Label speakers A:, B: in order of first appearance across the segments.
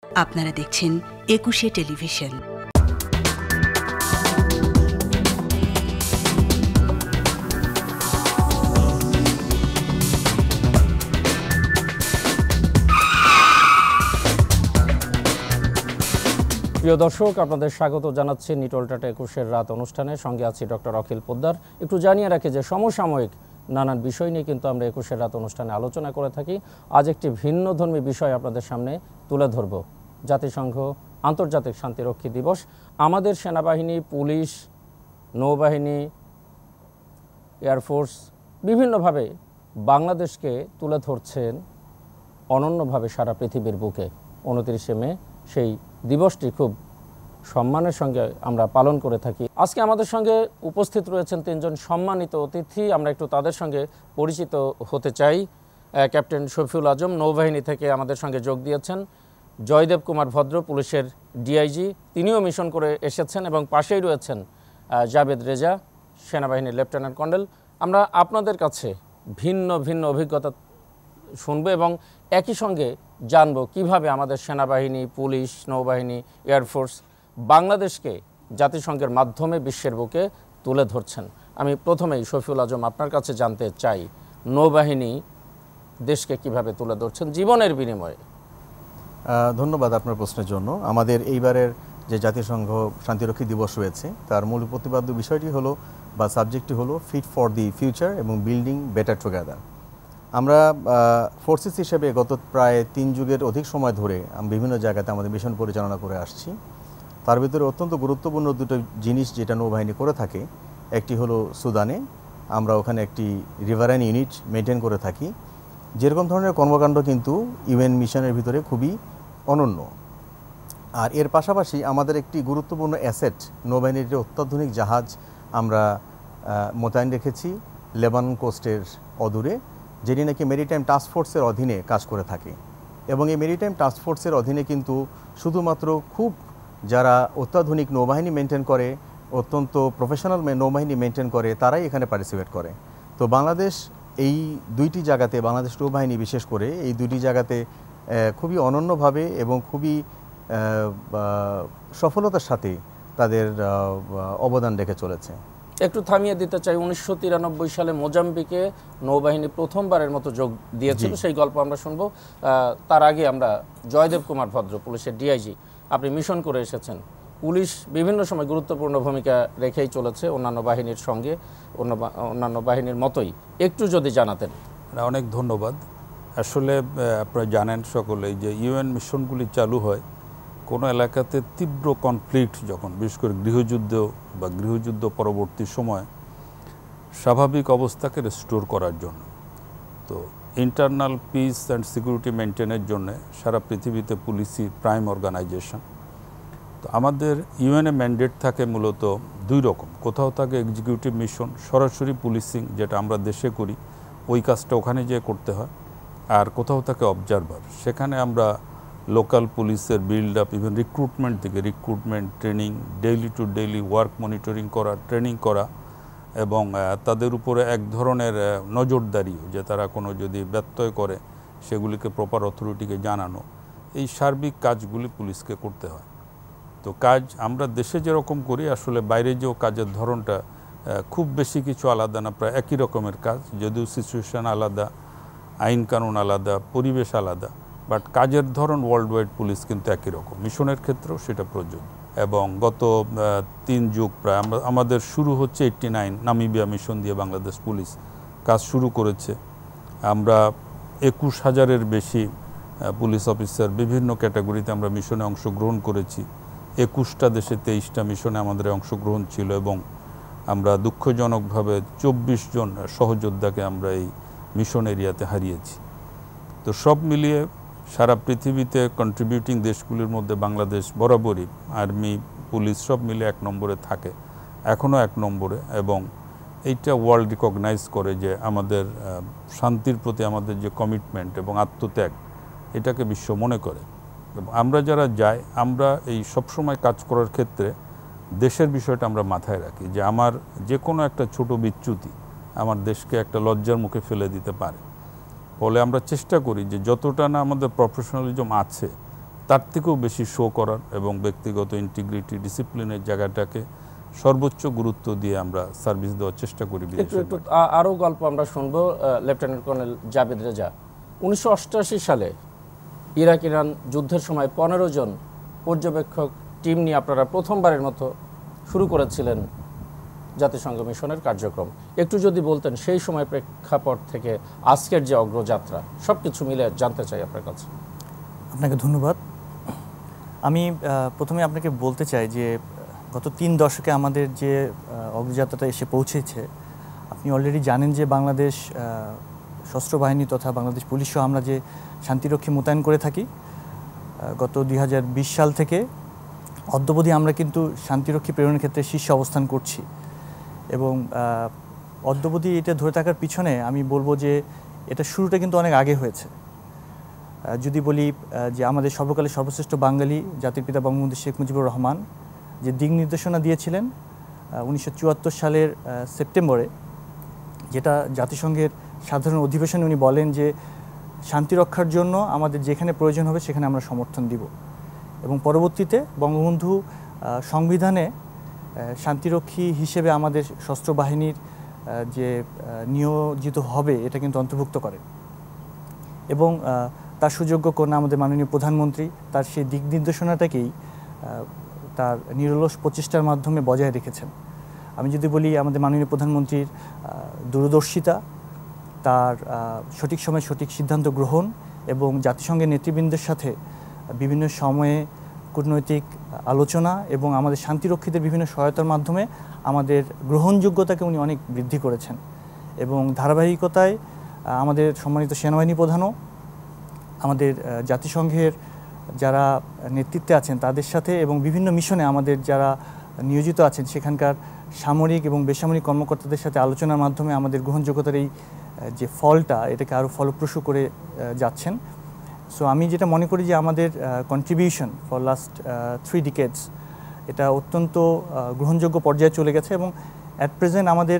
A: আপনারা দেখছেন একুশে টেলিভিশন।
B: প্রিয় দর্শক, আপনাদের স্বাগত জানাচ্ছি নিটল টাটা ২১-এর রাত অনুষ্ঠানে। সঙ্গে আছি ডক্টর অখিল পোদ্দার। একটু জানিয়ে রাখি যে সমসাময়িক নানান বিষয় নিয়ে কিন্তু আমরা ২১-এর রাত অনুষ্ঠানে আলোচনা করে থাকি। আজ একটি ভিন্নধর্মী বিষয় আপনাদের সামনে তুলে ধরব। জাতিসংঘ আন্তর্জাতিক শান্তিরক্ষী দিবস। আমাদের সেনাবাহিনী, পুলিশ, নৌবাহিনী, এয়ারফোর্স বিভিন্নভাবে বাংলাদেশকে তুলে ধরছেন অনন্যভাবে সারা পৃথিবীর বুকে। ২৯শে মে সেই দিবসটি খুব সম্মানের সঙ্গে আমরা পালন করে থাকি। আজকে আমাদের সঙ্গে উপস্থিত রয়েছেন তিনজন সম্মানিত অতিথি। আমরা একটু তাদের সঙ্গে পরিচিত হতে চাই। ক্যাপ্টেন শফিউল আজম নৌবাহিনী থেকে আমাদের সঙ্গে যোগ দিয়েছেন। জয়দেব কুমার ভদ্র পুলিশের ডিআইজি, তিনিও মিশন করে এসেছেন। এবং পাশেই রয়েছেন জাবেদ রেজা, সেনাবাহিনীর লেফটেন্যান্ট কর্নেল। আমরা আপনাদের কাছে ভিন্ন ভিন্ন অভিজ্ঞতা শুনবো এবং একই সঙ্গে জানবো কিভাবে আমাদের সেনাবাহিনী, পুলিশ, নৌবাহিনী, এয়ারফোর্স বাংলাদেশকে জাতিসংঘের মাধ্যমে বিশ্বের বুকে তুলে ধরছেন। আমি প্রথমেই শফিউল আজম আপনার কাছে জানতে চাই, নৌবাহিনী দেশকে কিভাবে তুলে ধরছেন জীবনের বিনিময়ে?
C: ধন্যবাদ আপনার প্রশ্নের জন্য। আমাদের এইবারের যে জাতিসংঘ শান্তিরক্ষী দিবস রয়েছে তার মূল প্রতিপাদ্য বিষয়টি হলো বা সাবজেক্টটি হলো ফিট ফর দি ফিউচার এবং বিল্ডিং বেটার টুগেদার। আমরা ফোর্সেস হিসেবে গত প্রায় ৩ যুগের অধিক সময় ধরে বিভিন্ন জায়গাতে আমাদের মিশন পরিচালনা করে আসছি। তার ভিতরে অত্যন্ত গুরুত্বপূর্ণ দুটো জিনিস যেটা নৌবাহিনী করে থাকে, একটি হলো সুদানে, আমরা ওখানে একটি রিভারাইন ইউনিট মেনটেন করে থাকি। যেরকম ধরনের কর্মকাণ্ড কিন্তু ইউএন মিশনের ভিতরে খুবই অনন্য। আর এর পাশাপাশি আমাদের একটি গুরুত্বপূর্ণ অ্যাসেট, নৌবাহিনীর যে অত্যাধুনিক জাহাজ আমরা মোতায়েন রেখেছি লেবানন কোস্টের অদূরে, যেটি নাকি মেরিটাইম টাস্ক ফোর্সের অধীনে কাজ করে থাকে। এবং এই মেরিটাইম টাস্ক ফোর্সের অধীনে কিন্তু শুধুমাত্র খুব যারা অত্যাধুনিক নৌবাহিনী মেনটেন করে, অত্যন্ত প্রফেশনাল নৌবাহিনী মেনটেন করে, তারাই এখানে পার্টিসিপেট করে। তো বাংলাদেশ এই দুইটি জায়গাতে, বাংলাদেশ নৌবাহিনী বিশেষ করে এই দুইটি জায়গাতে খুবই অনন্যভাবে এবং খুবই সফলতার সাথে তাদের অবদান রেখে চলেছে।
B: একটু থামিয়ে দিতে চাই, ১৯৯৩ সালে মোজাম্বিকে নৌবাহিনী প্রথমবারের মতো যোগ দিয়েছিল, সেই গল্প আমরা শুনবো। তার আগে আমরা জয়দেব কুমার ভদ্র পুলিশের ডিআইজি, আপনি মিশন করে এসেছেন। পুলিশ বিভিন্ন সময় গুরুত্বপূর্ণ ভূমিকা রেখেই চলেছে অন্যান্য বাহিনীর সঙ্গে, অন্যান্য বাহিনীর মতোই। একটু যদি জানাতেন।
D: অনেক ধন্যবাদ। আসলে আপনারা জানেন সকলেই যে ইউএন মিশনগুলি চালু হয় কোনো এলাকাতে তীব্র কনফ্লিক্ট যখন, বিশেষ করে গৃহযুদ্ধ বা গৃহযুদ্ধ পরবর্তী সময় স্বাভাবিক অবস্থাকে রেস্টোর করার জন্য। তো ইন্টারনাল পিস অ্যান্ড সিকিউরিটি মেনটেনের জন্য সারা পৃথিবীতে পুলিশই প্রাইম অর্গানাইজেশন। তো আমাদের ইউএনএ ম্যান্ডেট থাকে মূলত দুই রকম। কোথাও থাকে এক্সিকিউটিভ মিশন, সরাসরি পুলিশিং, যেটা আমরা দেশে করি, ওই কাজটা ওখানে যেয়ে করতে হয়। আর কোথাও থাকে অবজারভার, সেখানে আমরা লোকাল পুলিশের বিল্ড আপ, ইভেন রিক্রুটমেন্ট থেকে recruitment, training, daily to daily work monitoring করা, ট্রেনিং করা এবং তাদের উপরে এক ধরনের নজরদারিও, যে তারা কোনো যদি ব্যত্যয় করে সেগুলিকে প্রপার অথরিটিকে জানানো, এই সার্বিক কাজগুলি পুলিশকে করতে হয়। তো কাজ আমরা দেশে যেরকম করি, আসলে বাইরে যেও কাজের ধরনটা খুব বেশি কিছু আলাদা না, প্রায় একই রকমের কাজ, যদিও সিচুয়েশান আলাদা, আইন কানুন আলাদা, পরিবেশ আলাদা, বাট কাজের ধরন ওয়ার্ল্ড ওয়াইড পুলিশ কিন্তু একই রকম। মিশনের ক্ষেত্রেও সেটা প্রযোজ্য। এবং গত ৩ যুগ প্রায় আমাদের শুরু হচ্ছে 89 নামিবিয়া মিশন দিয়ে বাংলাদেশ পুলিশ কাজ শুরু করেছে। আমরা ২১,০০০-এর বেশি পুলিশ অফিসার বিভিন্ন ক্যাটাগরিতে আমরা মিশনে অংশগ্রহণ করেছি। ২১টা দেশে 23টা মিশনে আমাদের অংশগ্রহণ ছিল এবং আমরা দুঃখজনকভাবে ২৪ জন সহযোদ্ধাকে আমরা এই মিশন এরিয়াতে হারিয়েছি। তো সব মিলিয়ে সারা পৃথিবীতে কন্ট্রিবিউটিং দেশগুলির মধ্যে বাংলাদেশ বরাবরই আর্মি, পুলিশ সব মিলে ১ নম্বরে থাকে, এখনও ১ নম্বরে। এবং এইটা ওয়ার্ল্ড রিকগনাইজ করে যে আমাদের শান্তির প্রতি আমাদের যে কমিটমেন্ট এবং আত্মত্যাগ, এটাকে বিশ্ব মনে করে। এবং আমরা যারা যাই, আমরা এই সবসময় কাজ করার ক্ষেত্রে দেশের বিষয়টা আমরা মাথায় রাখি, যে আমার যে কোনো একটা ছোট বিচ্যুতি আমার দেশকে একটা লজ্জার মুখে ফেলে দিতে পারে। ফলে আমরা চেষ্টা করি যে যতটা না আমাদের প্রফেশনালিজম আছে তার থেকেও বেশি শো করার এবং ব্যক্তিগত ইন্টিগ্রিটি ডিসিপ্লিনের জায়গাটাকে সর্বোচ্চ গুরুত্ব দিয়ে আমরা সার্ভিস দেওয়ার চেষ্টা করি।
B: একটু আরও গল্প আমরা শুনবো লেফটেন্যান্ট কর্নেল জাবেদ রেজা। 1988 সালে ইরাক ইরান যুদ্ধের সময় 15 জন পর্যবেক্ষক টিম নিয়ে আপনারা প্রথমবারের মতো শুরু করেছিলেন জাতিসংঘ মিশনের কার্যক্রম। একটু যদি বলতেন সেই সময় প্রেক্ষাপট থেকে আজকের যে অগ্রযাত্রা সব কিছু মিলে জানতে চাই আপনার কাছে।
E: আপনাকে ধন্যবাদ। আমি প্রথমে আপনাকে বলতে চাই যে গত 3 দশকে আমাদের যে অগ্রযাত্রাটা এসে পৌঁছেছে, আপনি অলরেডি জানেন যে বাংলাদেশ সশস্ত্র বাহিনী তথা বাংলাদেশ পুলিশও আমরা যে শান্তিরক্ষী মোতায়েন করে থাকি, গত 2020 সাল থেকে অদ্যাবধি আমরা কিন্তু শান্তিরক্ষী প্রেরণের ক্ষেত্রে শীর্ষে অবস্থান করছি। এবং অদ্যাবধি এটা ধরে থাকার পিছনে আমি বলবো যে এটা শুরুটা কিন্তু অনেক আগে হয়েছে। যদি বলি যে আমাদের সর্বকালের সর্বশ্রেষ্ঠ বাঙালি জাতির পিতা বঙ্গবন্ধু শেখ মুজিবুর রহমান যে দিক নির্দেশনা দিয়েছিলেন 1974 সালের সেপ্টেম্বরে, যেটা জাতিসংঘের সাধারণ অধিবেশনে উনি বলেন যে শান্তি রক্ষার জন্য আমাদের যেখানে প্রয়োজন হবে সেখানে আমরা সমর্থন দিব। এবং পরবর্তীতে বঙ্গবন্ধু সংবিধানে শান্তিরক্ষী হিসেবে আমাদের সশস্ত্র বাহিনীর যে নিয়োজিত হবে এটা কিন্তু অন্তর্ভুক্ত করে। এবং তার সুযোগ্য কন্যা আমাদের মাননীয় প্রধানমন্ত্রী তার সেই দিক নির্দেশনাটাকেই তার নিরলস প্রচেষ্টার মাধ্যমে বজায় রেখেছেন। আমি যদি বলি আমাদের মাননীয় প্রধানমন্ত্রীর দূরদর্শিতা, তার সঠিক সময়ে সঠিক সিদ্ধান্ত গ্রহণ এবং জাতিসংঘের নেতৃবৃন্দের সাথে বিভিন্ন সময়ে কূটনৈতিক আলোচনা এবং আমাদের শান্তিরক্ষীদের বিভিন্ন সহায়তার মাধ্যমে আমাদের গ্রহণযোগ্যতাকে উনি অনেক বৃদ্ধি করেছেন। এবং ধারাবাহিকতায় আমাদের সম্মানিত সেনাবাহিনী প্রধানও আমাদের জাতিসংঘের যারা নেতৃত্বে আছেন তাদের সাথে এবং বিভিন্ন মিশনে আমাদের যারা নিয়োজিত আছেন সেখানকার সামরিক এবং বেসামরিক কর্মকর্তাদের সাথে আলোচনার মাধ্যমে আমাদের গ্রহণযোগ্যতার এই যে ফলটা এটাকে আরও ফলপ্রসূ করে যাচ্ছেন। সো আমি যেটা মনে করি যে আমাদের কন্ট্রিবিউশন ফর লাস্ট 3 ডিকেডস এটা অত্যন্ত গ্রহণযোগ্য পর্যায়ে চলে গেছে। এবং অ্যাট প্রেজেন্ট আমাদের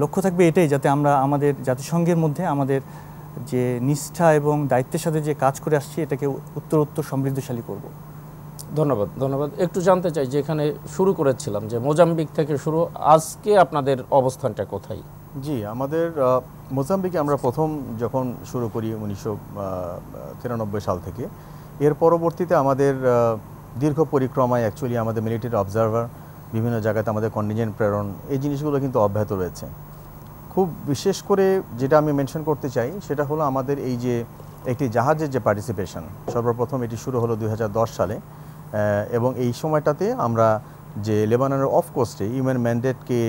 E: লক্ষ্য থাকবে এটাই, যাতে আমরা আমাদের জাতিসংঘের মধ্যে আমাদের যে নিষ্ঠা এবং দায়িত্বের সাথে যে কাজ করে আসছি এটাকে উত্তরোত্তর সমৃদ্ধশালী করব।
B: ধন্যবাদ। একটু জানতে চাই, যেখানে শুরু করেছিলাম যে মোজাম্বিক থেকে শুরু, আজকে আপনাদের অবস্থানটা কোথায়?
C: জি, আমাদের মোজাম্বিকে আমরা প্রথম যখন শুরু করি 1993 সাল থেকে, এর পরবর্তীতে আমাদের দীর্ঘ পরিক্রমায় অ্যাকচুয়ালি আমাদের মিলিটারি অবজারভার বিভিন্ন জায়গাতে আমাদের কন্টিনজেন্ট প্রেরণ এই জিনিসগুলো কিন্তু অব্যাহত রয়েছে। খুব বিশেষ করে যেটা আমি মেনশন করতে চাই সেটা হলো আমাদের এই যে একটি জাহাজের যে পার্টিসিপেশন, সর্বপ্রথম এটি শুরু হলো 2010 সালে এবং এই সময়টাতে আমরা যে লেবাননের অফ কোস্টে ইউএন ম্যান্ডেটকে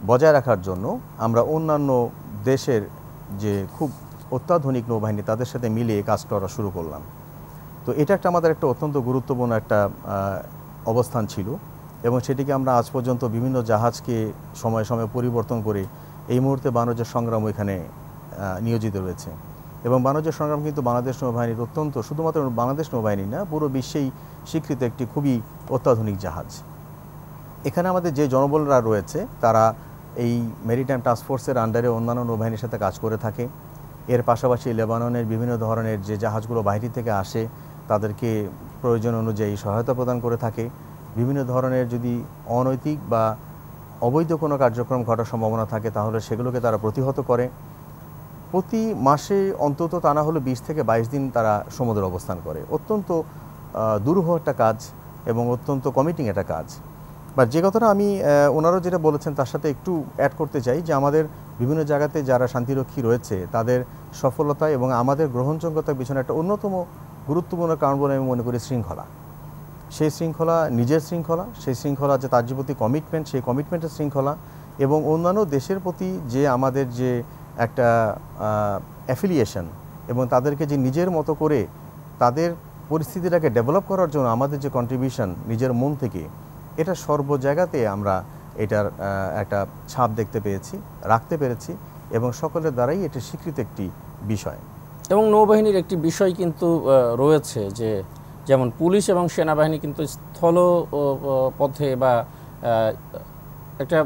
C: বজায় রাখার জন্য আমরা অন্যান্য দেশের যে খুব অত্যাধুনিক নৌবাহিনী তাদের সাথে মিলিয়ে কাজ করা শুরু করলাম। তো এটা একটা আমাদের একটা অত্যন্ত গুরুত্বপূর্ণ একটা অবস্থান ছিল এবং সেটিকে আমরা আজ পর্যন্ত বিভিন্ন জাহাজকে সময়ে সময়ে পরিবর্তন করে এই মুহূর্তে বাণিজ্য সংগ্রাম এখানে নিয়োজিত রয়েছে। এবং বাণিজ্য সংগ্রাম কিন্তু বাংলাদেশ নৌবাহিনীর অত্যন্ত, শুধুমাত্র বাংলাদেশ নৌবাহিনী না, পুরো বিশ্বেই স্বীকৃত একটি খুবই অত্যাধুনিক জাহাজ। এখানে আমাদের যে জনবলরা রয়েছে তারা এই মেরিটাইম টাস্কফোর্সের আন্ডারে অন্যান্য নৌবাহিনীর সাথে কাজ করে থাকে। এর পাশাপাশি লেবাননের বিভিন্ন ধরনের যে জাহাজগুলো বাইরে থেকে আসে তাদেরকে প্রয়োজন অনুযায়ী সহায়তা প্রদান করে থাকে। বিভিন্ন ধরনের যদি অনৈতিক বা অবৈধ কোনো কার্যক্রম ঘটার সম্ভাবনা থাকে তাহলে সেগুলোকে তারা প্রতিহত করে। প্রতি মাসে অন্তত তা না হলে 20 থেকে 22 দিন তারা সমুদ্রে অবস্থান করে। অত্যন্ত দুরূহ একটা কাজ এবং অত্যন্ত কমিটিং একটা কাজ। বা যে কথাটা আমি ওনারা যেটা বলেছেন তার সাথে একটু অ্যাড করতে চাই যে আমাদের বিভিন্ন জায়গাতে যারা শান্তিরক্ষী রয়েছে তাদের সফলতা এবং আমাদের গ্রহণযোগ্যতার পিছনে একটা অন্যতম গুরুত্বপূর্ণ কারণ বলে আমি মনে করি শৃঙ্খলা। সেই শৃঙ্খলা নিজের শৃঙ্খলা, সেই শৃঙ্খলা যে তার যে প্রতি কমিটমেন্ট, সেই কমিটমেন্টের শৃঙ্খলা এবং অন্যান্য দেশের প্রতি যে আমাদের যে একটা অ্যাফিলিয়েশন এবং তাদেরকে যে নিজের মতো করে তাদের পরিস্থিতিটাকে ডেভেলপ করার জন্য আমাদের যে কন্ট্রিবিউশন নিজের মন থেকে, এটা সর্ব জায়গাতে আমরা এটার একটা ছাপ দেখতে পেয়েছি, রাখতে পেরেছি এবং সকলের দ্বারাই এটা স্বীকৃত একটি বিষয়।
B: এবং নৌবাহিনীর একটি বিষয় কিন্তু রয়েছে যে যেমন পুলিশ এবং সেনাবাহিনী কিন্তু স্থল পথে বা একটা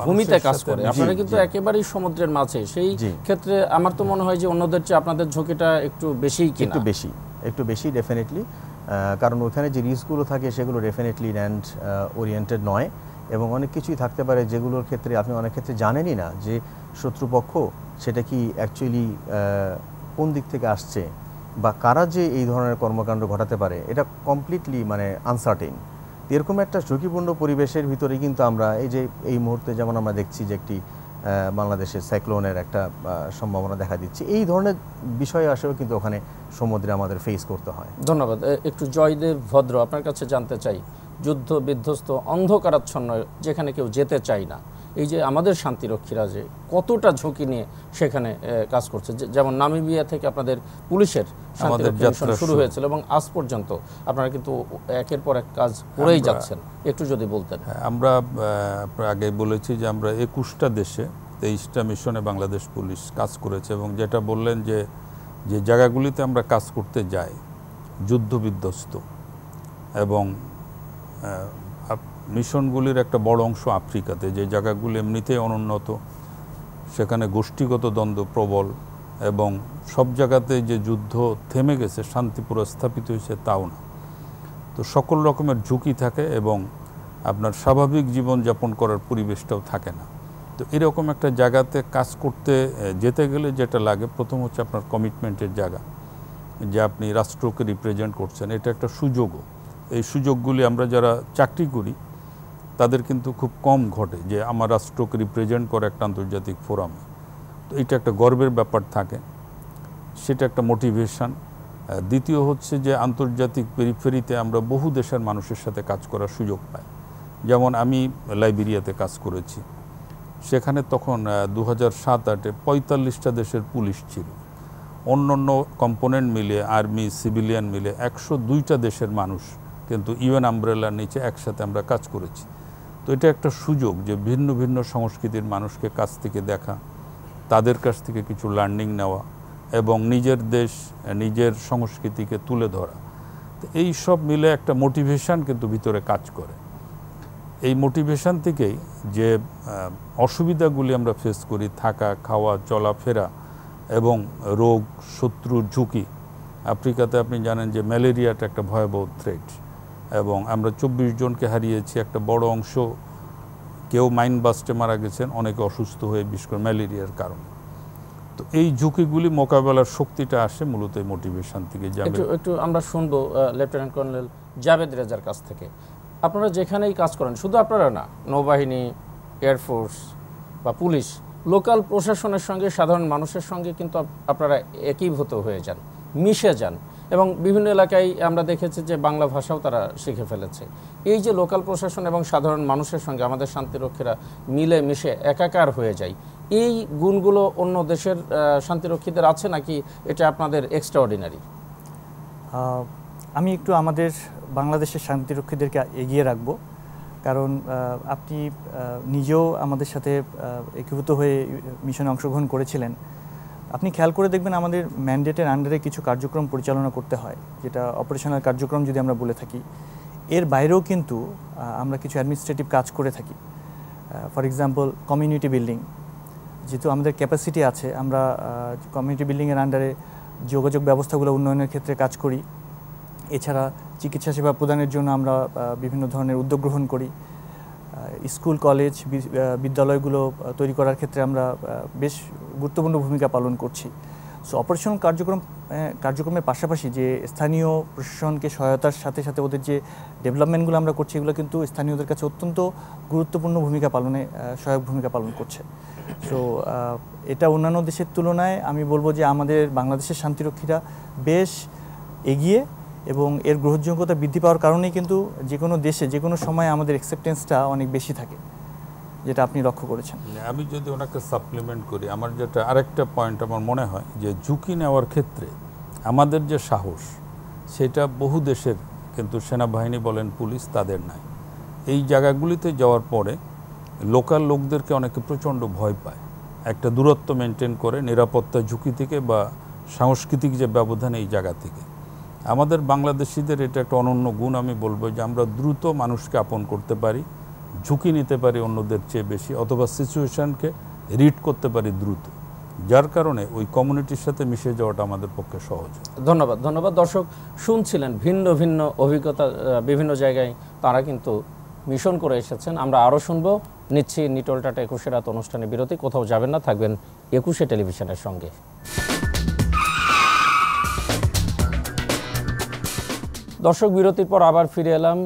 B: ভূমিতে কাজ করে, আপনারা কিন্তু একেবারেই সমুদ্রের মাঝে। সেই ক্ষেত্রে আমার তো মনে হয় যে অন্যদের চেয়ে আপনাদের ঝুঁকিটা একটু বেশিই,
C: একটু বেশি। একটু বেশি ডেফিনেটলি, কারণ ওখানে যে রিস্কগুলো থাকে সেগুলো ডেফিনেটলি ল্যান্ড ওরিয়েন্টেড নয়, এবং অনেক কিছুই থাকতে পারে যেগুলোর ক্ষেত্রে আপনি অনেক ক্ষেত্রে জানেনই না যে শত্রুপক্ষ সেটা কি অ্যাকচুয়ালি কোন দিক থেকে আসছে বা কারা যে এই ধরনের কর্মকাণ্ড ঘটাতে পারে, এটা কমপ্লিটলি মানে আনসার্টেন। এরকম একটা ঝুঁকিপূর্ণ পরিবেশের ভিতরেই কিন্তু আমরা এই মুহূর্তে যেমন আমরা দেখছি যে একটি বাংলাদেশের সাইক্লোনের একটা সম্ভাবনা দেখা দিচ্ছে, এই ধরনের বিষয় আসলেও কিন্তু ওখানে সমুদ্রে আমাদের ফেস করতে হয়।
B: ধন্যবাদ। একটু জয়দেব ভদ্র, আপনার কাছে জানতে চাই, যুদ্ধ বিধ্বস্ত অন্ধকারাচ্ছন্ন যেখানে কেউ যেতে চায় না, এই যে আমাদের শান্তিরক্ষীরা যে কতটা ঝুঁকি নিয়ে সেখানে কাজ করছে, যেমন নামিবিয়া থেকে আপনাদের পুলিশের শান্তিরক্ষী মিশন শুরু হয়েছিল এবং আজ পর্যন্ত আপনারা কিন্তু একের পর এক কাজ করেই যাচ্ছেন, একটু যদি বলতেন।
D: আমরা আগে বলেছি যে আমরা 21টা দেশে 23টা মিশনে বাংলাদেশ পুলিশ কাজ করেছে, এবং যেটা বললেন যে যে জায়গাগুলিতে আমরা কাজ করতে যাই যুদ্ধ বিধ্বস্ত, এবং মিশনগুলির একটা বড় অংশ আফ্রিকাতে, যে জায়গাগুলি এমনিতেই অনুন্নত, সেখানে গোষ্ঠীগত দ্বন্দ্ব প্রবল, এবং সব জায়গাতে যে যুদ্ধ থেমে গেছে শান্তি পুনঃস্থাপিত হয়েছে তাও না। তো সকল রকমের ঝুঁকি থাকে এবং আপনার স্বাভাবিক জীবনযাপন করার পরিবেশটাও থাকে না। তো এরকম একটা জায়গাতে কাজ করতে যেতে গেলে যেটা লাগে, প্রথম হচ্ছে আপনার কমিটমেন্টের জায়গা, যে আপনি রাষ্ট্রকে রিপ্রেজেন্ট করছেন, এটা একটা সুযোগও। এই সুযোগগুলি আমরা যারা চাকরি করি তাদের কিন্তু খুব কম ঘটে, যে আমার রাষ্ট্রকে রিপ্রেজেন্ট করে একটা আন্তর্জাতিক ফোরামে। তো এটা একটা গর্বের ব্যাপার থাকে, সেটা একটা মোটিভেশন। দ্বিতীয় হচ্ছে যে আন্তর্জাতিক পেরিফেরিতে আমরা বহু দেশের মানুষের সাথে কাজ করার সুযোগ পাই। যেমন আমি লাইবেরিয়াতে কাজ করেছি, সেখানে তখন 2007-08-এ 45টা দেশের পুলিশ ছিল, অন্য অন্য কম্পোনেন্ট মিলে আর্মি সিভিলিয়ান মিলে 102টা দেশের মানুষ কিন্তু ইউএন আমব্রেলার নিচে একসাথে আমরা কাজ করেছি। তো এটা একটা সুযোগ যে ভিন্ন ভিন্ন সংস্কৃতির মানুষকে কাছ থেকে দেখা, তাদের কাছ থেকে কিছু লার্নিং নেওয়া এবং নিজের দেশ নিজের সংস্কৃতিকে তুলে ধরা। তো এই সব মিলে একটা মোটিভেশন কিন্তু ভিতরে কাজ করে। এই মোটিভেশন থেকেই যে অসুবিধাগুলি আমরা ফেস করি, থাকা খাওয়া চলাফেরা এবং রোগ শত্রুর ঝুঁকি। আফ্রিকাতে আপনি জানেন যে ম্যালেরিয়াটা একটা ভয়াবহ থ্রেট, এবং আমরা 24 জনকে হারিয়েছি, একটা বড় অংশ কেউ মাইন বাস্টে মারা গেছেন, অনেকে অসুস্থ হয়ে বিশেষ করে ম্যালেরিয়ার কারণে। তো এই ঝুঁকিগুলি মোকাবেলার শক্তিটা আসে মূলত এই মোটিভেশন থেকে।
B: একটু আমরা শুনবো লেফটেন্যান্ট কর্নেল জাভেদ রেজার কাছ থেকে। আপনারা যেখানেই কাজ করেন, শুধু আপনারা না, নৌবাহিনী, এয়ারফোর্স বা পুলিশ, লোকাল প্রশাসনের সঙ্গে সাধারণ মানুষের সঙ্গে কিন্তু আপনারা একীভূত হয়ে যান, মিশে যান, এবং বিভিন্ন এলাকায় আমরা দেখেছি যে বাংলা ভাষাও তারা শিখে ফেলেছে। এই যে লোকাল প্রশাসন এবং সাধারণ মানুষের সঙ্গে আমাদের শান্তিরক্ষীরা মিলে মিশে একাকার হয়ে যায়, এই গুণগুলো অন্য দেশের শান্তিরক্ষীদের আছে নাকি এটা আপনাদের এক্সট্রাঅর্ডিনারি?
E: আমি একটু আমাদের বাংলাদেশের শান্তিরক্ষীদেরকে এগিয়ে রাখব, কারণ আপনি নিজেও আমাদের সাথে একীভূত হয়ে মিশনে অংশগ্রহণ করেছিলেন। আপনি খেয়াল করে দেখবেন আমাদের ম্যান্ডেটের আন্ডারে কিছু কার্যক্রম পরিচালনা করতে হয়, যেটা অপারেশনাল কার্যক্রম যদি আমরা বলে থাকি। এর বাইরেও কিন্তু আমরা কিছু অ্যাডমিনিস্ট্রেটিভ কাজ করে থাকি। ফর এক্সাম্পল কমিউনিটি বিল্ডিং, যেহেতু আমাদের ক্যাপাসিটি আছে, আমরা কমিউনিটি বিল্ডিংয়ের আন্ডারে যোগাযোগ ব্যবস্থাগুলো উন্নয়নের ক্ষেত্রে কাজ করি। এছাড়া চিকিৎসা সেবা প্রদানের জন্য আমরা বিভিন্ন ধরনের উদ্যোগ গ্রহণ করি। স্কুল কলেজ বিদ্যালয়গুলো তৈরি করার ক্ষেত্রে আমরা বেশ গুরুত্বপূর্ণ ভূমিকা পালন করছি। সো অপারেশনাল কার্যক্রমের পাশাপাশি যে স্থানীয় প্রশাসনকে সহায়তার সাথে সাথে ওদের যে ডেভেলপমেন্টগুলো আমরা করছি, এগুলো কিন্তু স্থানীয়দের কাছে অত্যন্ত গুরুত্বপূর্ণ ভূমিকা পালনে সহায়ক ভূমিকা পালন করছে। সো এটা অন্যান্য দেশের তুলনায় আমি বলবো যে আমাদের বাংলাদেশের শান্তিরক্ষীরা বেশ এগিয়ে, এবং এর গ্রহণযোগ্যতা বৃদ্ধি পাওয়ার কারণেই কিন্তু যে কোনো দেশে যে কোনো সময় আমাদের অ্যাকসেপ্টেন্সটা অনেক বেশি থাকে, যেটা আপনি লক্ষ্য করেছেন।
D: আমি যদি ওনাকে সাপ্লিমেন্ট করি, আমার যেটা আরেকটা পয়েন্ট আমার মনে হয় যে ঝুঁকি নেওয়ার ক্ষেত্রে আমাদের যে সাহস, সেটা বহু দেশের কিন্তু সেনাবাহিনী বলেন পুলিশ তাদের নাই। এই জায়গাগুলিতে যাওয়ার পরে লোকাল লোকদেরকে অনেকে প্রচণ্ড ভয় পায়, একটা দূরত্ব মেনটেন করে নিরাপত্তা ঝুঁকি থেকে বা সাংস্কৃতিক যে ব্যবধান এই জায়গা থেকে। আমাদের বাংলাদেশিদের এটা একটা অনন্য গুণ, আমি বলবো যে আমরা দ্রুত মানুষকে আপন করতে পারি, ঝুঁকি নিতে পারি অন্যদের চেয়ে বেশি, অথবা সিচুয়েশনকে রিড করতে পারি দ্রুত। যার কারণে ওই কমিউনিটির সাথে মিশে যাওয়াটা আমাদের পক্ষে সহজ।
B: ধন্যবাদ। ধন্যবাদ। দর্শক শুনছিলেন ভিন্ন ভিন্ন অভিজ্ঞতা, বিভিন্ন জায়গায় তারা কিন্তু মিশন করে এসেছেন। আমরা আরও শুনবো। নিচ্ছি নিটোল টাটা 21 রাত অনুষ্ঠানে বিরতি। কোথাও যাবেন না, থাকবেন 21 টেলিভিশনের সঙ্গে। দর্শক, বিরতির পর আবার ফিরে এলাম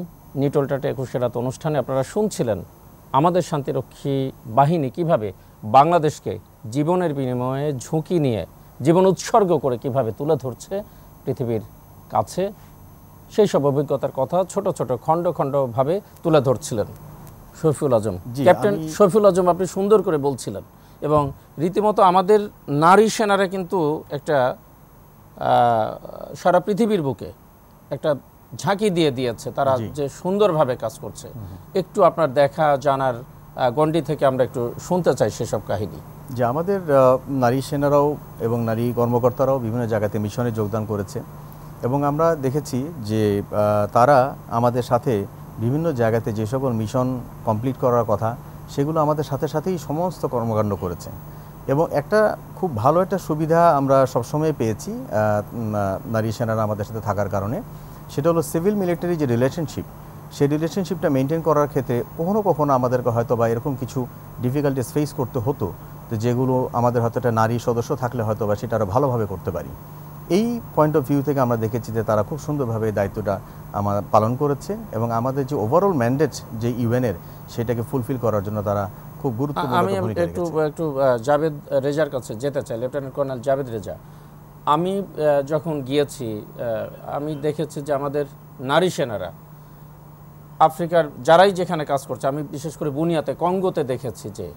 B: নিটোল টাটা 21 রাত অনুষ্ঠানে। আপনারা শুনছিলেন আমাদের শান্তিরক্ষী বাহিনী কিভাবে বাংলাদেশকে জীবনের বিনিময়ে ঝুঁকি নিয়ে জীবন উৎসর্গ করে কিভাবে তুলে ধরছে পৃথিবীর কাছে, সেই সব অভিজ্ঞতার কথা ছোট ছোট খণ্ড খণ্ডভাবে তুলে ধরছিলেন শফিউল আজম। ক্যাপ্টেন শফিউল আজম, আপনি সুন্দর করে বলছিলেন এবং রীতিমতো আমাদের নারী সেনারা কিন্তু একটা সারা পৃথিবীর বুকে একটা ঝাঁকি দিয়ে দিয়েছে, তারা যে সুন্দরভাবে কাজ করছে। একটু আপনার দেখা জানার গণ্ডি থেকে আমরা একটু শুনতে চাই সেসব কাহিনী।
C: যে আমাদের নারী সেনারাও এবং নারী কর্মকর্তারাও বিভিন্ন জায়গাতে মিশনে যোগদান করেছে এবং আমরা দেখেছি যে তারা আমাদের সাথে বিভিন্ন জায়গাতে যে সকল মিশন কমপ্লিট করার কথা সেগুলো আমাদের সাথে সাথেই সমস্ত কর্মকাণ্ড করেছে। এবং একটা খুব ভালো একটা সুবিধা আমরা সবসময় পেয়েছি নারী সেনারা আমাদের সাথে থাকার কারণে, সেটা হলো সিভিল মিলিটারি যে রিলেশনশিপ, সেই রিলেশনশিপটা মেনটেন করার ক্ষেত্রে কখনো কখনো আমাদেরকে হয়তো বা এরকম কিছু ডিফিকাল্টিস ফেস করতে হতো, তো যেগুলো আমাদের হয়তো একটা নারী সদস্য থাকলে হয়তো বা সেটা আরও ভালোভাবে করতে পারি। এই পয়েন্ট অফ ভিউ থেকে আমরা দেখেছি যে তারা খুব সুন্দরভাবে দায়িত্বটা আমার পালন করেছে এবং আমাদের যে ওভারঅল ম্যান্ডেট যে ইউএনের সেটাকে ফুলফিল করার জন্য তারা খুব গুরুত্বপূর্ণ ভূমিকা রেখেছে।
B: আমি একটু জাভেদ রেজার কাছে যেতে চাই, লেফটেন্যান্ট কর্নেল জাভেদ রেজা। আমি যখন গিয়েছি আমি দেখেছি যে আমাদের নারী সেনারা আফ্রিকার যারাই যেখানে কাজ করছে, আমি বিশেষ করে বুনিয়াতে কঙ্গোতে দেখেছি যে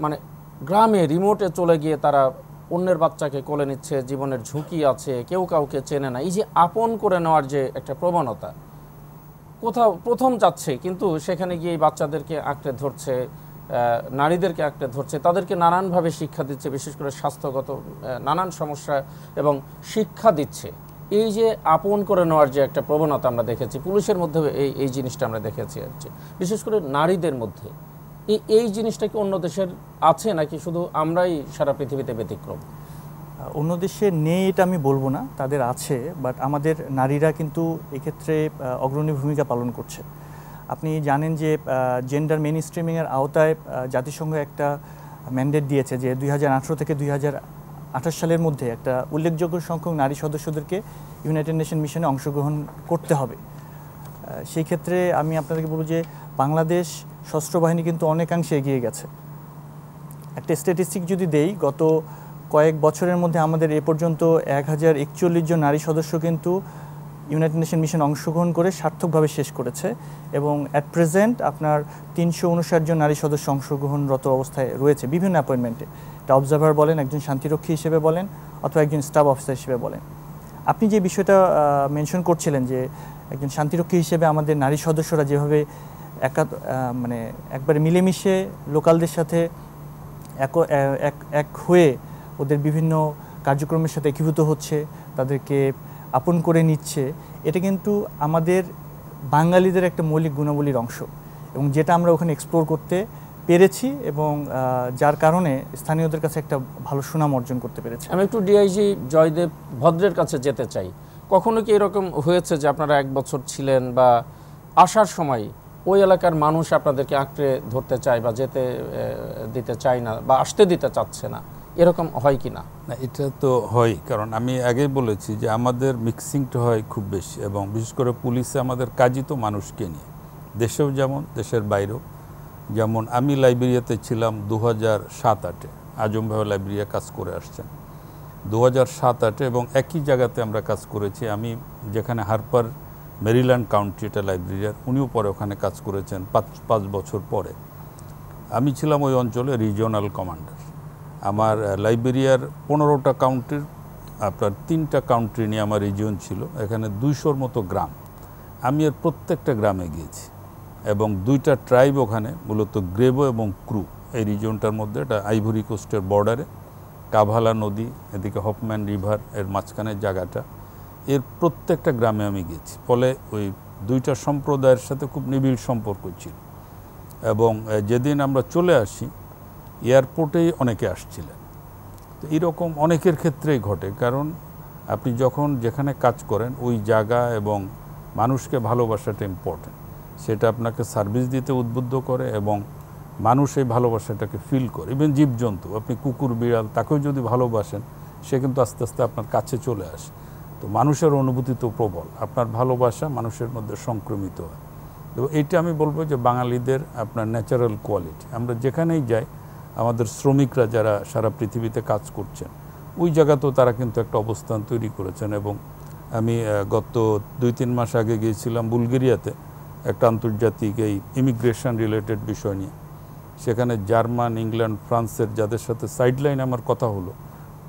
B: মানে গ্রামে রিমোটে চলে গিয়ে তারা অন্যের বাচ্চাকে কোলে নিচ্ছে, জীবনের ঝুঁকি আছে, কেউ কাউকে চেনে না। এই যে আপন করে নেওয়ার যে একটা প্রবণতা, কোথাও প্রথম যাচ্ছে কিন্তু সেখানে গিয়ে বাচ্চাদেরকে আঁকড়ে ধরছে, নারীদেরকে আঁকড়ে ধরছে, তাদেরকে নানানভাবে শিক্ষা দিচ্ছে, বিশেষ করে স্বাস্থ্যগত নানান সমস্যা এবং শিক্ষা দিচ্ছে। এই যে আপন করে নেওয়ার যে একটা প্রবণতা আমরা দেখেছি পুলিশের মধ্যে, এই জিনিসটা আমরা দেখেছি বিশেষ করে নারীদের মধ্যে। এই জিনিসটা কি অন্য দেশের আছে নাকি শুধু আমরাই সারা পৃথিবীতে ব্যতিক্রম?
E: অন্য দেশে নেই এটা আমি বলবো না, তাদের আছে, বাট আমাদের নারীরা কিন্তু এক্ষেত্রে অগ্রণী ভূমিকা পালন করছে। আপনি জানেন যে জেন্ডার মেইন স্ট্রিমিংয়ের আওতায় জাতিসংঘ একটা ম্যান্ডেট দিয়েছে যে 2018 থেকে 2028 সালের মধ্যে একটা উল্লেখযোগ্য সংখ্যক নারী সদস্যদেরকে ইউনাইটেড নেশন মিশনে অংশগ্রহণ করতে হবে। সেই ক্ষেত্রে আমি আপনাদেরকে বলব যে বাংলাদেশ সশস্ত্র বাহিনী কিন্তু অনেকাংশে এগিয়ে গেছে। একটা স্ট্যাটিস্টিক যদি দেই, গত কয়েক বছরের মধ্যে আমাদের এ পর্যন্ত 1041 জন নারী সদস্য কিন্তু ইউনাইটেড নেশন মিশন অংশগ্রহণ করে সার্থকভাবে শেষ করেছে এবং অ্যাট প্রেজেন্ট আপনার 359 জন নারী সদস্য অংশগ্রহণরত অবস্থায় রয়েছে বিভিন্ন অ্যাপয়েন্টমেন্টে। এটা অবজারভার বলেন, একজন শান্তিরক্ষী হিসেবে বলেন, অথবা একজন স্টাফ অফিসার হিসেবে বলেন। আপনি যে বিষয়টা মেনশন করছিলেন যে একজন শান্তিরক্ষী হিসেবে আমাদের নারী সদস্যরা যেভাবে মানে একবারে মিলেমিশে লোকালদের সাথে এক হয়ে ওদের বিভিন্ন কার্যক্রমের সাথে একীভূত হচ্ছে, তাদেরকে আপন করে নিচ্ছে, এটা কিন্তু আমাদের বাঙালিদের একটা মৌলিক গুণাবলীর অংশ এবং যেটা আমরা ওখানে এক্সপ্লোর করতে পেরেছি এবং যার কারণে স্থানীয়দের কাছে একটা ভালো সুনাম অর্জন করতে পেরেছি।
B: আমি একটু ডিআইজি জয়দেব ভদ্রের কাছে যেতে চাই। কখনো কি এরকম হয়েছে যে আপনারা 1 বছর ছিলেন বা আসার সময় ওই এলাকার মানুষ আপনাদেরকে আঁকড়ে ধরতে চায় বা যেতে দিতে চায় না বা আসতে দিতে চাচ্ছে না, এরকম হয় কি না?
D: না, এটা তো হয়, কারণ আমি আগেই বলেছি যে আমাদের মিক্সিংটা হয় খুব বেশি এবং বিশেষ করে পুলিশে আমাদের কাজই তো মানুষকে নিয়ে, দেশেও যেমন দেশের বাইরেও। যেমন আমি লাইবেরিয়াতে ছিলাম 2007-08, আজম ভাই লাইবেরিয়া কাজ করে আসছেন 2007-08 এবং একই জায়গাতে আমরা কাজ করেছি। আমি যেখানে হারপার মেরিল্যান্ড কাউন্টি, এটা লাইবেরিয়ার, উনিও পরে ওখানে কাজ করেছেন 5 বছর পরে। আমি ছিলাম ওই অঞ্চলে রিজিওনাল কমান্ডার। আমার লাইবেরিয়ার 15টা কাউন্টির আপনার 3টা কাউন্ট্রি নিয়ে আমার রিজিয়ন ছিল, এখানে 200-র মতো গ্রাম। আমি এর প্রত্যেকটা গ্রামে গিয়েছি এবং 2টা ট্রাইব ওখানে, মূলত গ্রেবো এবং ক্রু, এই রিজিয়নটার মধ্যে, এটা আইভরি কোস্টের বর্ডারে, কাভালা নদী, এদিকে হপম্যান রিভার এর মাঝখানের জায়গাটা, এর প্রত্যেকটা গ্রামে আমি গেছি। ফলে ওই 2টা সম্প্রদায়ের সাথে খুব নিবিড় সম্পর্ক ছিল এবং যেদিন আমরা চলে আসি এয়ারপোর্টেই অনেকে আসছিলেন তো এরকম অনেকের ক্ষেত্রেই ঘটে, কারণ আপনি যখন যেখানে কাজ করেন ওই জায়গা এবং মানুষকে ভালোবাসাটা ইম্পর্টেন্ট, সেটা আপনাকে সার্ভিস দিতে উদ্বুদ্ধ করে এবং মানুষ এই ভালোবাসাটাকে ফিল করে। ইভেন জীবজন্তু, আপনি কুকুর বিড়াল তাকেও যদি ভালোবাসেন সে কিন্তু আস্তে আস্তে আপনার কাছে চলে আসে। তো মানুষের অনুভূতি তো প্রবল, আপনার ভালোবাসা মানুষের মধ্যে সংক্রমিত হয়। তো এইটা আমি বলবো যে বাঙালিদের আপনার ন্যাচারাল কোয়ালিটি। আমরা যেখানেই যাই, আমাদের শ্রমিকরা যারা সারা পৃথিবীতে কাজ করছেন ওই জায়গাতেও তারা কিন্তু একটা অবস্থান তৈরি করেছেন। এবং আমি গত 2-3 মাস আগে গিয়েছিলাম বুলগেরিয়াতে একটা আন্তর্জাতিক এই ইমিগ্রেশন রিলেটেড বিষয় নিয়ে। সেখানে জার্মান, ইংল্যান্ড, ফ্রান্সের যাদের সাথে সাইডলাইন আমার কথা হলো,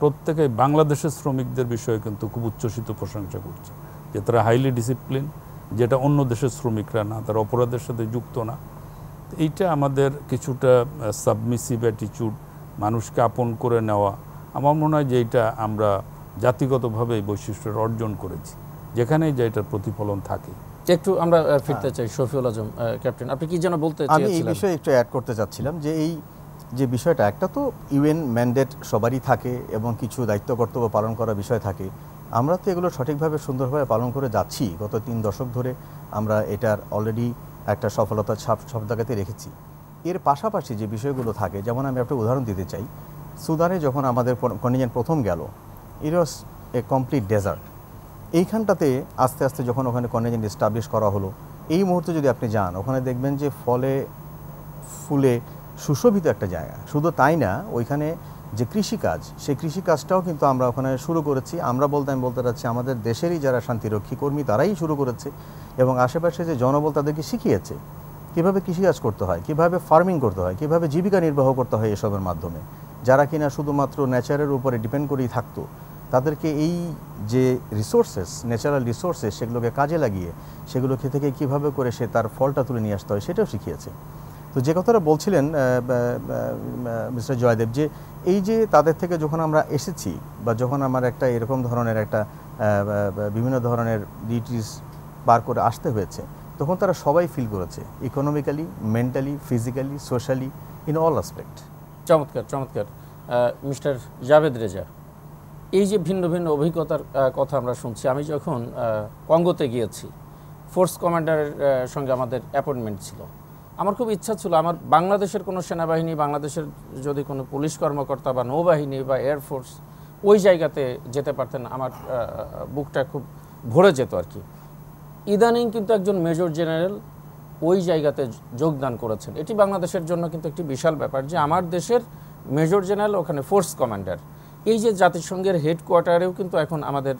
D: প্রত্যেকেই বাংলাদেশের শ্রমিকদের বিষয়ে কিন্তু খুব উচ্ছ্বসিত প্রশংসা করছে যে তারা হাইলি ডিসিপ্লিন, যেটা অন্য দেশের শ্রমিকরা না, তারা অপরাধের সাথে যুক্ত না। এইটা আমাদের কিছুটা সাবমিসিভ অ্যাটিটিউড, মানুষকে আপন করে নেওয়া, আমার মনে হয় যে এইটা আমরা জাতিগতভাবে এই বৈশিষ্ট্যের অর্জন করেছি, যেখানেই যে এটার প্রতিফলন থাকে।
B: একটু আমরা ফিরতে চাই শফিউল আজম ক্যাপ্টেন, আপনি কি যেন বলতে
C: আমি এই
B: চেয়েছিলেন?
C: বিষয়ে একটু অ্যাড করতে চাচ্ছিলাম যে এই যে বিষয়টা, একটা তো ইউএন ম্যান্ডেট সবারই থাকে এবং কিছু দায়িত্ব কর্তব্য পালন করার বিষয় থাকে। আমরা তো এগুলো সঠিকভাবে সুন্দরভাবে পালন করে যাচ্ছি, গত 3 দশক ধরে আমরা এটার অলরেডি একটা সফলতার ছাপ সব জায়গাতে রেখেছি। এর পাশাপাশি যে বিষয়গুলো থাকে, যেমন আমি একটা উদাহরণ দিতে চাই, সুদানে যখন আমাদের কন্টিনজেন্ট প্রথম গেল, ইট ওয়াজ এ কমপ্লিট ডেজার্ট। এইখানটাতে আস্তে আস্তে যখন ওখানে কন্টিনজেন্ট এস্টাবলিশ করা হলো, এই মুহূর্তে যদি আপনি যান ওখানে দেখবেন যে ফলে ফুলে সুশোভিত একটা জায়গা। শুধু তাই না, ওইখানে যে কৃষিকাজ, সেই কৃষিকাজটাও কিন্তু আমরা ওখানে শুরু করেছি। আমরা আমি বলতে চাচ্ছি আমাদের দেশেরই যারা শান্তিরক্ষী কর্মী তারাই শুরু করেছে, এবং আশেপাশে যে জনবল তাদেরকে শিখিয়েছে কীভাবে কৃষিকাজ করতে হয়, কীভাবে ফার্মিং করতে হয়, কীভাবে জীবিকা নির্বাহ করতে হয় এসবের মাধ্যমে। যারা কিনা শুধুমাত্র নেচারের উপরে ডিপেন্ড করেই থাকতো, তাদেরকে এই যে রিসোর্সেস, ন্যাচারাল রিসোর্সেস, সেগুলোকে কাজে লাগিয়ে সেগুলো থেকে কীভাবে করে সে তার ফলটা তুলে নিয়ে আসতে হয় সেটাও শিখিয়েছে। তো যে কথাটা বলছিলেন মিস্টার জয়দেব, যে এই যে তাদের থেকে যখন আমরা এসেছি বা যখন আমার একটা এরকম ধরনের একটা বিভিন্ন ধরনের ডিউটিস পার করে আসতে হয়েছে, তখন তারা সবাই ফিল করেছে economically, mentally, physically, socially, in all aspect.
B: চমৎকার চমৎকার। মিস্টার জাভেদ রেজা, এই যে ভিন্ন ভিন্ন অভিজ্ঞতার কথা আমরা শুনছি, আমি যখন কঙ্গোতে গিয়েছি, ফোর্স কমান্ডারের সঙ্গে আমাদের অ্যাপয়েন্টমেন্ট ছিল। আমার খুব ইচ্ছা ছিল আমার বাংলাদেশের কোনো সেনাবাহিনী, বাংলাদেশের যদি কোনো পুলিশ কর্মকর্তা বা নৌবাহিনী বা এয়ারফোর্স ওই জায়গাতে যেতে পারতেন, আমার বুকটা খুব ভরে যেত আর কি। ইদানিং কিন্তু একজন মেজর জেনারেল ওই জায়গাতে যোগদান করেছেন। এটি বাংলাদেশের জন্য কিন্তু একটি বিশাল ব্যাপার যে আমার দেশের মেজর জেনারেল ওখানে ফোর্স কমান্ডার। এই যে জাতিসংঘের হেডকোয়ার্টারেও কিন্তু এখন আমাদের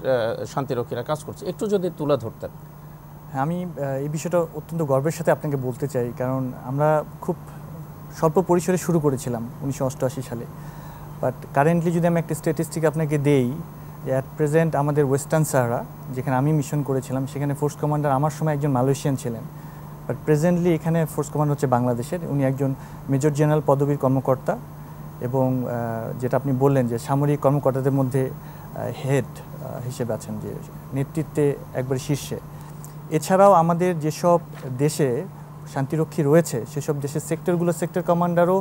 B: শান্তিরক্ষীরা কাজ করছে, একটু যদি তুলে ধরতেন।
E: হ্যাঁ, আমি এই বিষয়টা অত্যন্ত গর্বের সাথে আপনাকে বলতে চাই, কারণ আমরা খুব স্বল্প পরিসরে শুরু করেছিলাম 1988 সালে। বাট কারেন্টলি যদি আমি একটা স্ট্যাটিস্টিক আপনাকে দেই, যে অ্যাট প্রেজেন্ট আমাদের ওয়েস্টার্ন সাহারা, যেখানে আমি মিশন করেছিলাম, সেখানে ফোর্স কমান্ডার আমার সময় একজন মালয়েশিয়ান ছিলেন। বাট প্রেজেন্টলি এখানে ফোর্স কমান্ডার হচ্ছে বাংলাদেশের, উনি একজন মেজর জেনারেল পদবীর কর্মকর্তা, এবং যেটা আপনি বললেন যে সামরিক কর্মকর্তাদের মধ্যে হেড হিসেবে আছেন, যে নেতৃত্বে একবারে শীর্ষে। এছাড়াও আমাদের যেসব দেশে শান্তিরক্ষী রয়েছে সেসব দেশের সেক্টর কমান্ডারও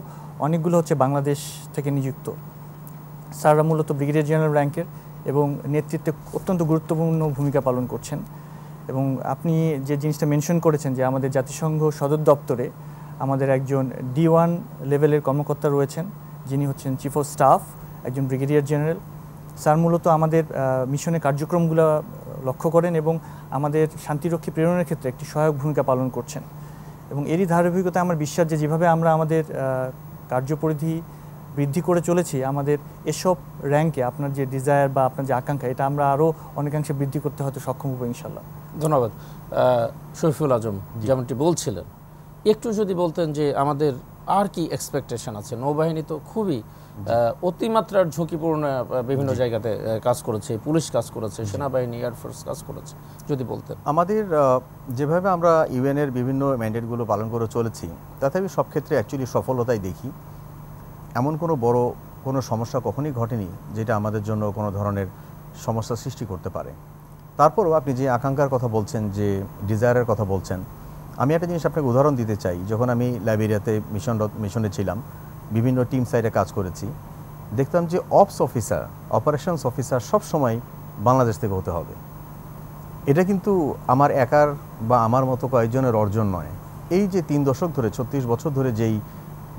E: অনেকগুলো হচ্ছে বাংলাদেশ থেকে নিযুক্ত। স্যাররা মূলত ব্রিগেডিয়ার জেনারেল র্যাঙ্কের এবং নেতৃত্বে অত্যন্ত গুরুত্বপূর্ণ ভূমিকা পালন করছেন। এবং আপনি যে জিনিসটা মেনশন করেছেন যে আমাদের জাতিসংঘ সদর দপ্তরে আমাদের একজন D1 লেভেলের কর্মকর্তা রয়েছেন, যিনি হচ্ছেন চিফ অফ স্টাফ, একজন ব্রিগেডিয়ার জেনারেল। স্যার মূলত আমাদের মিশনের কার্যক্রমগুলো লক্ষ্য করেন এবং আমাদের শান্তিরক্ষী প্রেরণের ক্ষেত্রে একটি সহায়ক ভূমিকা পালন করছেন। এবং এরই ধারাবাহিকতায় আমার বিশ্বাস যে যেভাবে আমরা আমাদের কার্যপরিধি বৃদ্ধি করে চলেছি, আমাদের এসব র্যাঙ্কে আপনার যে ডিজায়ার বা আপনার যে আকাঙ্ক্ষা, এটা আমরা আরও অনেকাংশে বৃদ্ধি করতে হয়তো সক্ষম হবো ইনশাল্লাহ।
B: ধন্যবাদ। শফিউল আজম যেমনটি বলছিলেন, একটু যদি বলতেন যে আমাদের আর কি এক্সপেকটেশন আছে। নৌবাহিনী তো খুবই অতিমাত্রার ঝুঁকিপূর্ণ বিভিন্ন জায়গাতে কাজ করেছে, পুলিশ কাজ করেছে, সেনাবাহিনী, এয়ারফোর্স কাজ করেছে, যদি বলতেন।
C: আমাদের যেভাবে আমরা ইউএনের বিভিন্ন ম্যান্ডেটগুলো পালন করে চলেছি, তাতে আমি সব ক্ষেত্রে অ্যাকচুয়ালি সফলতাই দেখি। এমন কোনো বড় কোনো সমস্যা কখনই ঘটেনি যেটা আমাদের জন্য কোনো ধরনের সমস্যা সৃষ্টি করতে পারে। তারপরও আপনি যে আকাঙ্ক্ষার কথা বলছেন, যে ডিজায়ারের কথা বলছেন, আমি একটা জিনিস আপনাকে উদাহরণ দিতে চাই। যখন আমি লাইবেরিয়াতে মিশনে ছিলাম, বিভিন্ন টিম সাইডে কাজ করেছি, দেখতাম যে অপস অফিসার, অপারেশনস অফিসার সবসময় বাংলাদেশ থেকে হতে হবে। এটা কিন্তু আমার একার বা আমার মতো কয়েকজনের অর্জন নয়। এই যে 3 দশক ধরে 36 বছর ধরে যেই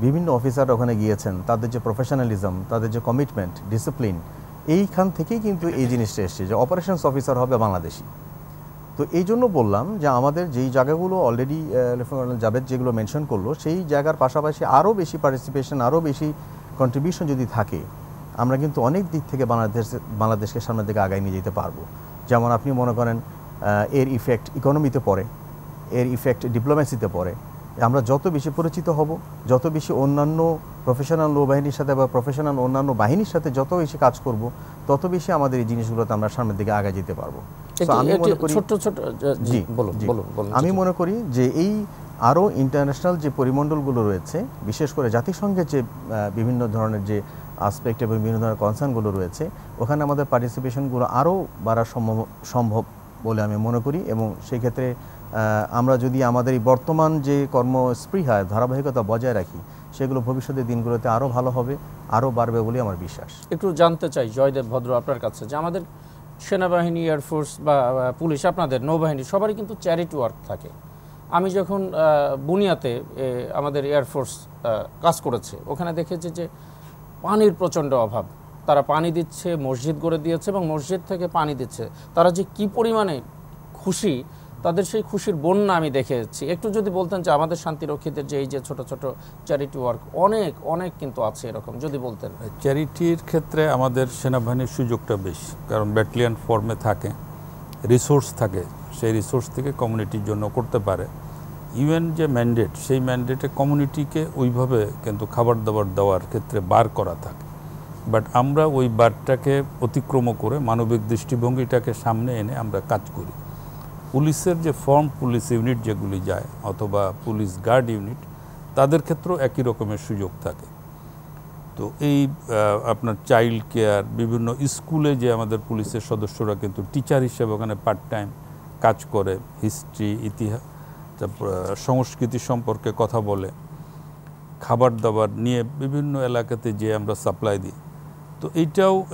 C: বিভিন্ন অফিসাররা ওখানে গিয়েছেন, তাদের যে প্রফেশনালিজম, তাদের যে কমিটমেন্ট, ডিসিপ্লিন, এইখান থেকেই কিন্তু এই জিনিসটা এসছে যে অপারেশনস অফিসার হবে বাংলাদেশি। তো এই জন্য বললাম যে আমাদের যেই জায়গাগুলো অলরেডি লেফটেন্যান্ট কর্নেল জাভেদ যেগুলো মেনশন করলো, সেই জায়গার পাশাপাশি আরও বেশি পার্টিসিপেশন, আরও বেশি কন্ট্রিবিউশন যদি থাকে, আমরা কিন্তু অনেক দিক থেকে বাংলাদেশকে সামনের দিকে আগায় নিয়ে যেতে পারবো। যেমন আপনি মনে করেন এর ইফেক্ট ইকোনমিতে পড়ে, এর ইফেক্ট ডিপ্লোমেসিতে পড়ে। আমরা যত বেশি পরিচিত হব, যত বেশি অন্যান্য প্রফেশনাল নৌবাহিনীর সাথে বা প্রফেশনাল অন্যান্য বাহিনীর সাথে যত বেশি কাজ করব, তত বেশি আমাদের এই জিনিসগুলোতে আমরা সামনের দিকে আগায় যেতে পারবো। আমি মনে করি যে এই আরও ইন্টারন্যাশনাল যে পরিমণ্ডলগুলো রয়েছে, বিশেষ করে জাতিসংঘের যে বিভিন্ন ধরনের যে আসপেক্ট এবং বিভিন্ন ধরনের কনসার্নগুলো রয়েছে, ওখানে আমাদের পার্টিসিপেশনগুলো আরও বাড়া সম্ভব বলে আমি মনে করি। এবং সেই ক্ষেত্রে আমরা যদি আমাদের এই বর্তমান যে কর্মস্পৃহায় ধারাবাহিকতা বজায় রাখি, সেগুলো ভবিষ্যতের দিনগুলোতে আরও ভালো হবে, আরও বাড়বে বলে আমার বিশ্বাস।
B: একটু জানতে চাই জয়দেব ভদ্র আপনার কাছে, যে আমাদের সেনাবাহিনী, এয়ারফোর্স বা পুলিশ, আপনাদের নৌবাহিনী, সবারই কিন্তু চ্যারিটি ওয়ার্ক থাকে। আমি যখন বুনিয়াতে আমাদের এয়ারফোর্স কাজ করেছে, ওখানে দেখেছি যে পানির প্রচণ্ড অভাব। তারা পানি দিচ্ছে, মসজিদ গড়ে দিয়েছে এবং মসজিদ থেকে পানি দিচ্ছে। তারা যে কি পরিমাণে খুশি, তাদের সেই খুশির বন্যা আমি দেখেছি। একটু যদি বলতেন যে আমাদের শান্তিরক্ষীদের যে এই যে ছোট ছোট চ্যারিটি ওয়ার্ক অনেক অনেক কিন্তু আছে, এরকম যদি বলতেন।
D: চ্যারিটির ক্ষেত্রে আমাদের সেনাবাহিনীর সুযোগটা বেশি, কারণ ব্যাটালিয়ন ফর্মে থাকে, রিসোর্স থাকে, সেই রিসোর্স থেকে কমিউনিটির জন্য করতে পারে। ইউএন যে ম্যান্ডেট, সেই ম্যান্ডেটে কমিউনিটিকে ওইভাবে কিন্তু খাবার দাবার দেওয়ার ক্ষেত্রে বার করা থাকে। বাট আমরা ওই বারটাকে অতিক্রম করে মানবিক দৃষ্টিভঙ্গিটাকে সামনে এনে আমরা কাজ করি। পুলিশের যে ফর্ম পুলিশ ইউনিট যেগুলি যায়, অথবা পুলিশ গার্ড ইউনিট, তাদের ক্ষেত্রেও একই রকমের সুযোগ থাকে। তো এই আপনার চাইল্ড কেয়ার, বিভিন্ন স্কুলে যে আমাদের পুলিশের সদস্যরা কিন্তু টিচার হিসেবে ওখানে পার্ট টাইম কাজ করে, হিস্ট্রি, ইতিহাস, তারপর সংস্কৃতি সম্পর্কে কথা বলে, খাবার দাবার নিয়ে বিভিন্ন এলাকাতে যে আমরা সাপ্লাই দিই। তো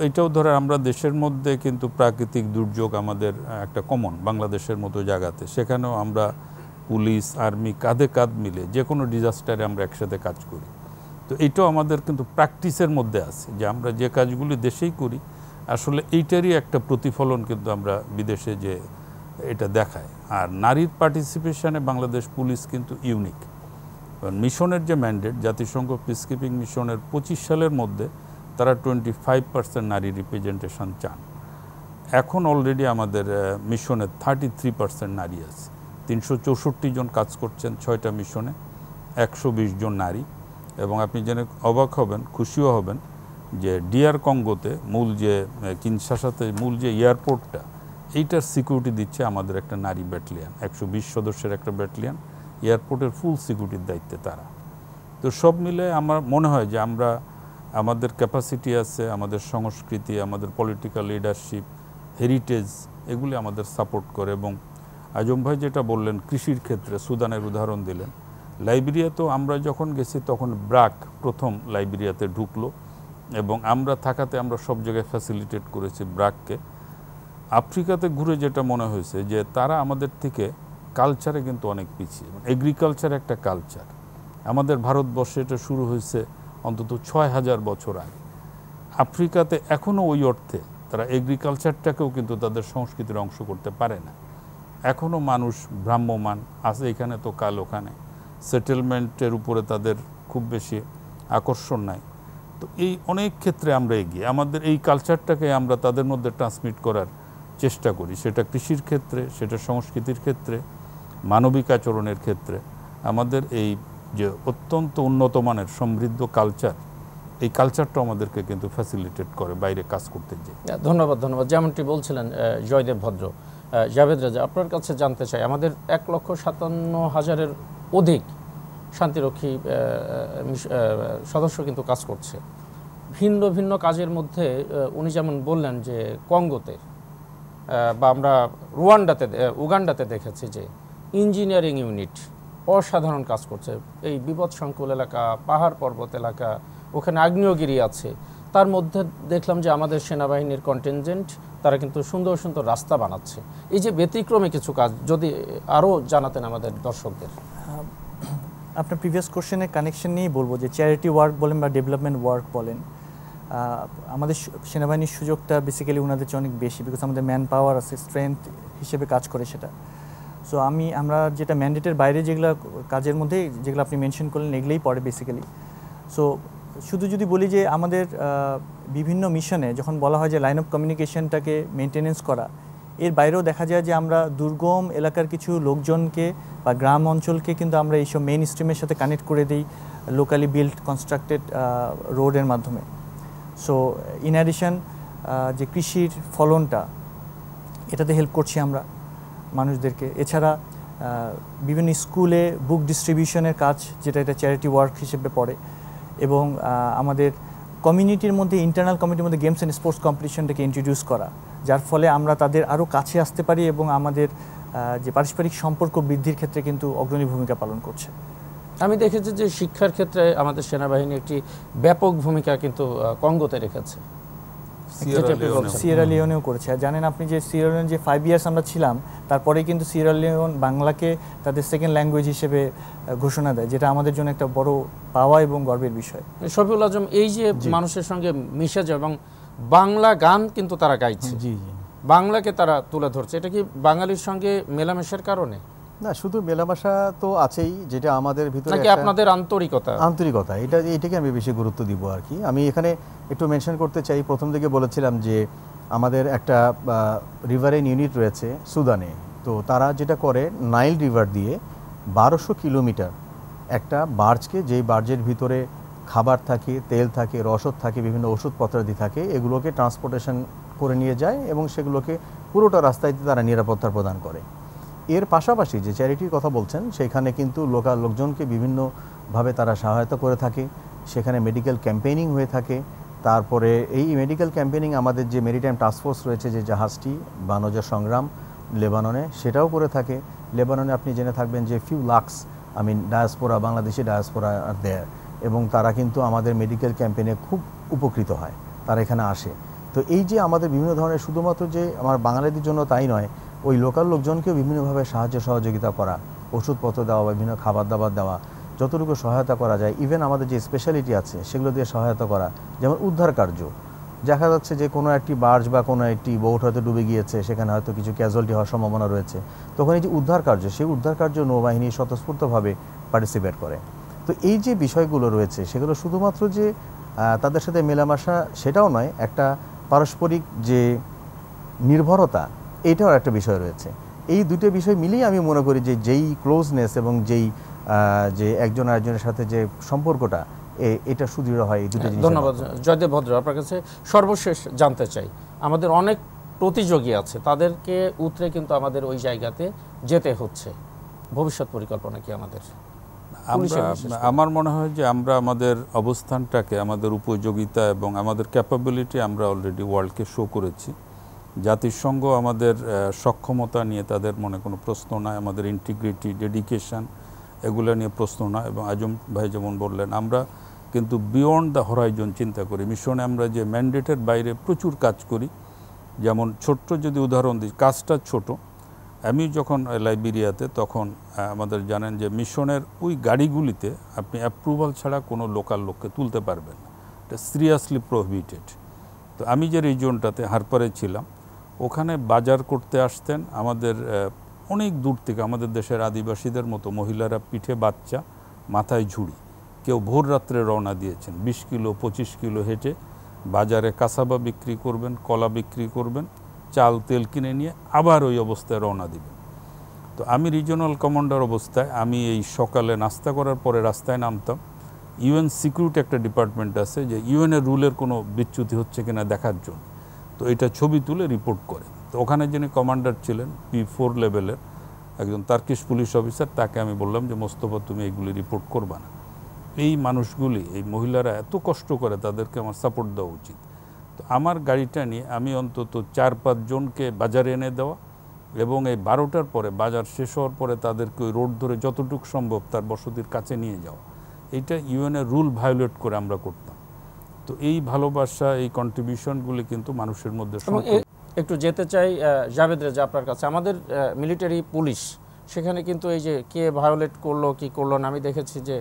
D: এইটাও ধরে আমরা দেশের মধ্যে কিন্তু প্রাকৃতিক দুর্যোগ আমাদের একটা কমন, বাংলাদেশের মতো জায়গাতে, সেখানেও আমরা পুলিশ, আর্মি কাঁধে কাঁধ মিলে যে কোনো ডিজাস্টারে আমরা একসাথে কাজ করি। তো এইটাও আমাদের কিন্তু প্র্যাকটিসের মধ্যে আছে, যে আমরা যে কাজগুলি দেশেই করি, আসলে এইটারই একটা প্রতিফলন কিন্তু আমরা বিদেশে যে এটা দেখায়। আর নারীর পার্টিসিপেশনে বাংলাদেশ পুলিশ কিন্তু ইউনিক। মিশনের যে ম্যান্ডেট, জাতিসংঘ পিসকিপিং মিশনের 25 সালের মধ্যে তারা 25% নারী রিপ্রেজেন্টেশন চান। এখন অলরেডি আমাদের মিশনে 33% নারী আছে। 364 জন কাজ করছেন 6টা মিশনে, 120 জন নারী। এবং আপনি জেনে অবাক হবেন, খুশিও হবেন যে ডিআর কঙ্গোতে মূল যে কিনশাসাতে মূল যে এয়ারপোর্টটা, এইটার সিকিউরিটি দিচ্ছে আমাদের একটা নারী ব্যাটালিয়ান, 120 সদস্যের একটা ব্যাটালিয়ান, এয়ারপোর্টের ফুল সিকিউরিটির দায়িত্বে তারা। তো সব মিলে আমার মনে হয় যে আমরা, আমাদের ক্যাপাসিটি আছে, আমাদের সংস্কৃতি, আমাদের পলিটিক্যাল লিডারশিপ, হেরিটেজ, এগুলি আমাদের সাপোর্ট করে। এবং আজম ভাই যেটা বললেন কৃষির ক্ষেত্রে, সুদানের উদাহরণ দিলেন, লাইবেরিয়াতেও আমরা যখন গেছি তখন ব্রাক প্রথম লাইবেরিয়াতে ঢুকলো, এবং আমরা থাকাতে আমরা সব জায়গায় ফ্যাসিলিটেট করেছি ব্রাককে। আফ্রিকাতে ঘুরে যেটা মনে হয়েছে যে তারা আমাদের থেকে কালচারে কিন্তু অনেক পিছিয়ে। এগ্রিকালচার একটা কালচার, আমাদের ভারতবর্ষে এটা শুরু হয়েছে অন্তত 6000 বছর আগে। আফ্রিকাতে এখনও ওই অর্থে তারা এগ্রিকালচারটাকেও কিন্তু তাদের সংস্কৃতির অংশ করতে পারে না। এখনও মানুষ ভ্রাম্যমান আছে, এখানে তো কাল ওখানে, সেটেলমেন্টের উপরে তাদের খুব বেশি আকর্ষণ নাই। তো এই অনেক ক্ষেত্রে আমরা এগিয়ে, আমাদের এই কালচারটাকে আমরা তাদের মধ্যে ট্রান্সমিট করার চেষ্টা করি, সেটা কৃষির ক্ষেত্রে, সেটা সংস্কৃতির ক্ষেত্রে, মানবিক আচরণের ক্ষেত্রে। আমাদের এই যে অত্যন্ত উন্নত মানের সমৃদ্ধ কালচার, এই কালচারটা আমাদেরকে কিন্তু ফ্যাসিলিটেট করে বাইরে কাজ করতে যেয়ে।
B: ধন্যবাদ। যেমনটি বলছিলেন জয়দেব ভদ্র, জাভেদ রাজা, আপনার কাছে জানতে চাই, আমাদের 1,57,000-এর অধিক শান্তিরক্ষী সদস্য কিন্তু কাজ করছে ভিন্ন ভিন্ন কাজের মধ্যে। উনি যেমন বললেন যে কঙ্গোতে বা আমরা উগান্ডাতে দেখেছি যে ইঞ্জিনিয়ারিং ইউনিট অসাধারণ কাজ করছে। এই বিপদসংকুল এলাকা, পাহাড় পর্বত এলাকা, ওখানে আগ্নেয়গিরি আছে, তার মধ্যে দেখলাম যে আমাদের সেনাবাহিনীর কন্টিনজেন্ট তারা কিন্তু সুন্দর সুন্দর রাস্তা বানাচ্ছে। এই যে ব্যতিক্রমী কিছু কাজ যদি আরও জানাতেন আমাদের দর্শকদের।
E: আপনার প্রিভিয়াস কোশ্চেনের কানেকশন নিয়েই বলবো যে চ্যারিটি ওয়ার্ক বলেন বা ডেভেলপমেন্ট ওয়ার্ক বলেন, আমাদের সেনাবাহিনীর সুযোগটা বেসিক্যালি ওনাদের চেয়ে অনেক বেশি, বিকজ আমাদের ম্যান পাওয়ার আছে, স্ট্রেংথ হিসেবে কাজ করে সেটা। সো আমরা যেটা ম্যান্ডেটের বাইরে যেগুলো কাজের মধ্যে যেগুলো আপনি মেনশন করলেন এগুলোই পড়ে বেসিক্যালি। সো শুধু যদি বলি যে আমাদের বিভিন্ন মিশনে যখন বলা হয় যে লাইন অফ কমিউনিকেশনটাকে মেনটেনেন্স করা, এর বাইরেও দেখা যায় যে আমরা দুর্গম এলাকার কিছু লোকজনকে বা গ্রাম অঞ্চলকে কিন্তু আমরা এইসব মেইন স্ট্রিমের সাথে কানেক্ট করে দিই লোকালি বিল্ড কনস্ট্রাক্টেড রোডের মাধ্যমে। সো ইন অ্যাডিশন যে কৃষির ফলনটা, এটাতে হেল্প করছি আমরা মানুষদেরকে। এছাড়া বিভিন্ন স্কুলে বুক ডিস্ট্রিবিউশনের কাজ, যেটা এটা চ্যারিটি ওয়ার্ক হিসেবে পড়ে, এবং আমাদের কমিউনিটির মধ্যে ইন্টারনাল কমিউনিটির মধ্যে গেমস অ্যান্ড স্পোর্টস কম্পিটিশনটাকে ইন্ট্রোডিউস করা, যার ফলে আমরা তাদের আরও কাছে আসতে পারি এবং আমাদের যে পারস্পরিক সম্পর্ক বৃদ্ধির ক্ষেত্রে কিন্তু অগ্রণী ভূমিকা পালন করছে।
B: আমি দেখেছি যে শিক্ষার ক্ষেত্রে আমাদের সেনাবাহিনী একটি ব্যাপক ভূমিকা কিন্তু কঙ্গোতে রেখেছে,
E: সিয়েরা লিওনেও করেছে। আর জানেন আপনি যে সিয়েরা লিওন যে 5 ইয়ার্স আমরা ছিলাম, তারপরেই কিন্তু সিয়েরা লিওন বাংলাকে তাদের সেকেন্ড ল্যাঙ্গুয়েজ হিসেবে ঘোষণা দেয়, যেটা আমাদের জন্য একটা বড় পাওয়া এবং গর্বের বিষয়।
B: শফিউল আজম, এই যে মানুষের সঙ্গে মিশে যায় এবং বাংলা গান কিন্তু তারা গাইছে, বাংলাকে তারা তুলে ধরছে, এটা কি বাঙালির সঙ্গে মেলামেশার কারণে?
C: না, শুধু মেলামেশা তো আছেই, যেটা আমাদের ভিতরে
B: নাকি আপনাদের আন্তরিকতা,
C: এটাকে আমি বেশি গুরুত্ব দিব আর কি। আমি এখানে একটু মেনশন করতে চাই, প্রথম দিকে বলেছিলাম যে আমাদের একটা রিভারেন ইউনিট রয়েছে সুদানে। তো তারা যেটা করে, নাইল রিভার দিয়ে 1200 কিলোমিটার একটা বার্জকে, যেই বার্জের ভিতরে খাবার থাকে, তেল থাকে, রসদ থাকে, বিভিন্ন ওষুধপত্রাদি থাকে, এগুলোকে ট্রান্সপোর্টেশন করে নিয়ে যায় এবং সেগুলোকে পুরোটা রাস্তায় তারা নিরাপত্তা প্রদান করে। এর পাশাপাশি যে চ্যারিটির কথা বলছেন, সেখানে কিন্তু লোকাল লোকজনকে বিভিন্নভাবে তারা সহায়তা করে থাকে, সেখানে মেডিকেল ক্যাম্পেইনিং হয়ে থাকে। তারপরে এই মেডিকেল ক্যাম্পেইনিং আমাদের যে মেরিটাইম টাস্কফোর্স রয়েছে, যে জাহাজটি বানজার সংগ্রাম লেবাননে, সেটাও করে থাকে। লেবাননে আপনি জেনে থাকবেন যে few lakhs diaspora, Bangladeshi diaspora আর দেয়ার, এবং তারা কিন্তু আমাদের মেডিকেল ক্যাম্পেইনে খুব উপকৃত হয়, তারা এখানে আসে। তো এই যে আমাদের বিভিন্ন ধরনের, শুধুমাত্র যে আমার বাঙালিদের জন্য তাই নয়, ওই লোকাল লোকজনকেও বিভিন্নভাবে সাহায্য সহযোগিতা করা, ওষুধপত্র দেওয়া, বিভিন্ন খাবার দাবার দেওয়া, যতটুকু সহায়তা করা যায়। ইভেন আমাদের যে স্পেশালিটি আছে সেগুলো দিয়ে সহায়তা করা, যেমন উদ্ধার কার্য। দেখা যাচ্ছে যে কোনো একটি বার্জ বা কোনো একটি বোট হয়তো ডুবে গিয়েছে, সেখানে হয়তো কিছু ক্যাজুয়ালিটি হওয়ার সম্ভাবনা রয়েছে, তখন এই যে উদ্ধার কার্য, সেই উদ্ধার কার্য নৌবাহিনী স্বতঃস্ফূর্তভাবে পার্টিসিপেট করে। তো এই যে বিষয়গুলো রয়েছে, সেগুলো শুধুমাত্র যে তাদের সাথে মেলামেশা সেটাও নয়, একটা পারস্পরিক যে নির্ভরতা, এইটাও একটা বিষয় রয়েছে। এই দুটো বিষয় মিলিয়ে আমি মনে করি যে যেই ক্লোজনেস এবং যে একজন আরেকজনের সাথে যে সম্পর্কটা, এটা সুদৃঢ় হয় এই দুটো জিনিস।
B: ধন্যবাদ জয়দেব ভদ্র। আপনার কাছে সর্বশেষ জানতে চাই, আমাদের অনেক প্রতিযোগী আছে, তাদেরকে উতরে কিন্তু আমাদের ওই জায়গাতে যেতে হচ্ছে, ভবিষ্যৎ পরিকল্পনা কি আমাদের?
D: আমার মনে হয় যে আমরা আমাদের অবস্থানটাকে, আমাদের উপযোগিতা এবং আমাদের ক্যাপাবিলিটি আমরা অলরেডি ওয়ার্ল্ডকে শো করেছি। জাতিসংঘ আমাদের সক্ষমতা নিয়ে তাদের মনে কোনো প্রশ্ন নয়, আমাদের ইন্টিগ্রিটি, ডেডিকেশন, এগুলো নিয়ে প্রশ্ন নয়। এবং আজম ভাই যেমন বললেন, আমরা কিন্তু বিয়ন্ড দ্য হরাইজন চিন্তা করি। মিশনে আমরা যে ম্যান্ডেটের বাইরে প্রচুর কাজ করি। যেমন ছোট্ট যদি উদাহরণ দিই, কাজটা ছোট। আমি যখন লাইবেরিয়াতে, তখন আমাদের জানেন যে মিশনের ওই গাড়িগুলিতে আপনি অ্যাপ্রুভাল ছাড়া কোনো লোকাল লোককে তুলতে পারবেন না, এটা সিরিয়াসলি প্রোহিবিটেড। তো আমি যে রিজিয়নটাতে হারপারে ছিলাম, ওখানে বাজার করতে আসতেন আমাদের অনেক দূর থেকে, আমাদের দেশের আদিবাসীদের মতো মহিলারা, পিঠে বাচ্চা, মাথায় ঝুড়ি, কেউ ভোর রাত্রে রওনা দিয়েছেন, 20 কিলো 25 কিলো হেঁটে বাজারে কাসাবা বিক্রি করবেন, কলা বিক্রি করবেন, চাল তেল কিনে নিয়ে আবার ওই অবস্থায় রওনা দিবেন। তো আমি রিজিওনাল কমান্ডার অবস্থায়, আমি এই সকালে নাস্তা করার পরে রাস্তায় নামতাম। ইউএন সিকিউরিটি একটা ডিপার্টমেন্ট আছে, যে ইউএনের রুলের কোনো বিচ্যুতি হচ্ছে কিনা দেখার জন্য, তো এটা ছবি তুলে রিপোর্ট করে। তো ওখানে যিনি কমান্ডার ছিলেন, P4 লেভেলের একজন তার্কিশ পুলিশ অফিসার, তাকে আমি বললাম যে মোস্তফা, তুমি এইগুলি রিপোর্ট করবা না, এই মানুষগুলি, এই মহিলারা এত কষ্ট করে, তাদেরকে আমার সাপোর্ট দেওয়া উচিত। তো আমার গাড়িটা নিয়ে আমি অন্তত 4-5 জনকে বাজারে এনে দেওয়া, এবং এই 12টার পরে বাজার শেষ হওয়ার পরে তাদেরকে ওই রোড ধরে যতটুকু সম্ভব তার বসতির কাছে নিয়ে যাওয়া, এইটা ইউএনের রুল ভায়োলেট করে আমরা করতাম। তো এই ভালোবাসা, এই কন্ট্রিবিউশনগুলি কিন্তু মানুষের মধ্যে
B: এবং একটু যেতে চাই জাভেদ রেজা আপনার কাছে। আমাদের মিলিটারি পুলিশ সেখানে কিন্তু এই যে কে ভায়োলেট করলো কি করলো না, আমি দেখেছি যে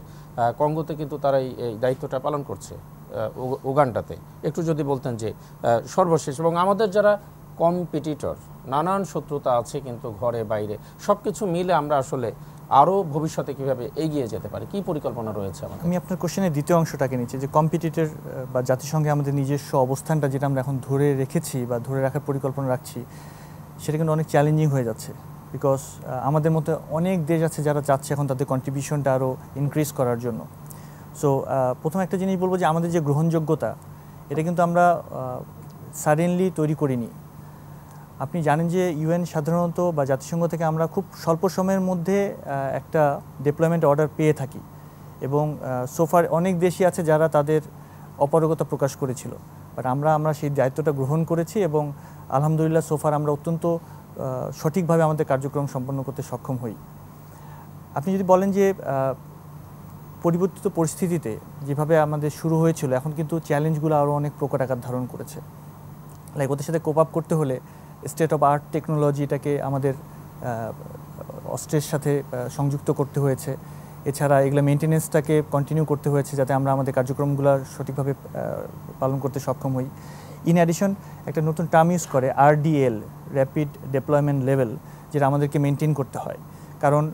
B: কঙ্গোতে কিন্তু তারা এই দায়িত্বটা পালন করছে, উগান্ডাতে। একটু যদি বলতেন যে সর্বশেষ, এবং আমাদের যারা কম্পিটিটর, নানান শত্রুতা আছে কিন্তু ঘরে বাইরে, সব কিছু মিলে আমরা আসলে আরও ভবিষ্যতে কীভাবে এগিয়ে যেতে পারি, কী পরিকল্পনা রয়েছে আমাদের?
E: আমি আপনার কোশ্চেনের দ্বিতীয় অংশটাকে নিচ্ছি, যে কম্পিটিটর বা জাতিসংঘে আমাদের নিজস্ব অবস্থানটা যেটা আমরা এখন ধরে রেখেছি বা ধরে রাখার পরিকল্পনা রাখছি, সেটা কিন্তু অনেক চ্যালেঞ্জিং হয়ে যাচ্ছে। বিকজ আমাদের মতো অনেক দেশ আছে যারা চাচ্ছে এখন তাদের কন্ট্রিবিউশনটা আরও ইনক্রিজ করার জন্য। সো প্রথম একটা জিনিস বলবো যে আমাদের যে গ্রহণযোগ্যতা, এটা কিন্তু আমরা সাডেনলি তৈরি করিনি। আপনি জানেন যে ইউএন সাধারণত বা জাতিসংঘ থেকে আমরা খুব স্বল্প সময়ের মধ্যে একটা ডিপ্লয়মেন্ট অর্ডার পেয়ে থাকি, এবং সোফার অনেক দেশই আছে যারা তাদের অপারগতা প্রকাশ করেছিল, বাট আমরা সেই দায়িত্বটা গ্রহণ করেছি, এবং আলহামদুলিল্লাহ সোফার আমরা অত্যন্ত সঠিকভাবে আমাদের কার্যক্রম সম্পন্ন করতে সক্ষম হই। আপনি যদি বলেন যে পরিবর্তিত পরিস্থিতিতে যেভাবে আমাদের শুরু হয়েছিল, এখন কিন্তু চ্যালেঞ্জগুলো আরও অনেক প্রকট আকার ধারণ করেছে। লাইক ওদের সাথে কোপ আপ করতে হলে স্টেট অফ আর্ট টেকনোলজিটাকে আমাদের অস্ত্রের সাথে সংযুক্ত করতে হয়েছে। এছাড়া এগুলো মেনটেনেন্সটাকে কন্টিনিউ করতে হয়েছে যাতে আমরা আমাদের কার্যক্রমগুলো সঠিকভাবে পালন করতে সক্ষম হই। ইন অ্যাডিশন একটা নতুন টার্ম ইউজ করে RDL, র্যাপিড ডেপ্লয়মেন্ট লেভেল, যেটা আমাদেরকে মেনটেন করতে হয়। কারণ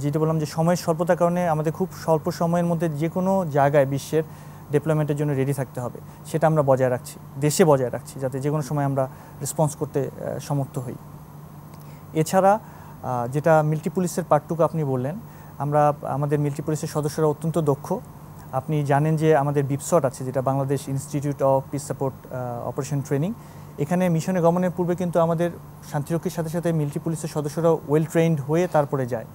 E: যেটা বললাম যে সময়ের স্বল্পতার কারণে আমাদের খুব স্বল্প সময়ের মধ্যে যে কোনো জায়গায় বিশ্বের ডেপ্লয়মেন্টের জন্য রেডি থাকতে হবে, সেটা আমরা বজায় রাখছি, দেশে বজায় রাখছি, যাতে যে কোনো সময় আমরা রেসপন্স করতে সমর্থ হই। এছাড়া যেটা মিলিটারি পুলিশের পার্টটুকু আপনি বললেন, আমাদের মিলিটারি পুলিশের সদস্যরা অত্যন্ত দক্ষ। আপনি জানেন যে আমাদের বিপসট আছে, যেটা Bangladesh institute of piece support operation training. এখানে মিশনে গমনের পূর্বে কিন্তু আমাদের শান্তিরক্ষীর সাথে সাথে মিলিটারি পুলিশের সদস্যরা ওয়েল ট্রেন্ড হয়ে তারপরে যায়।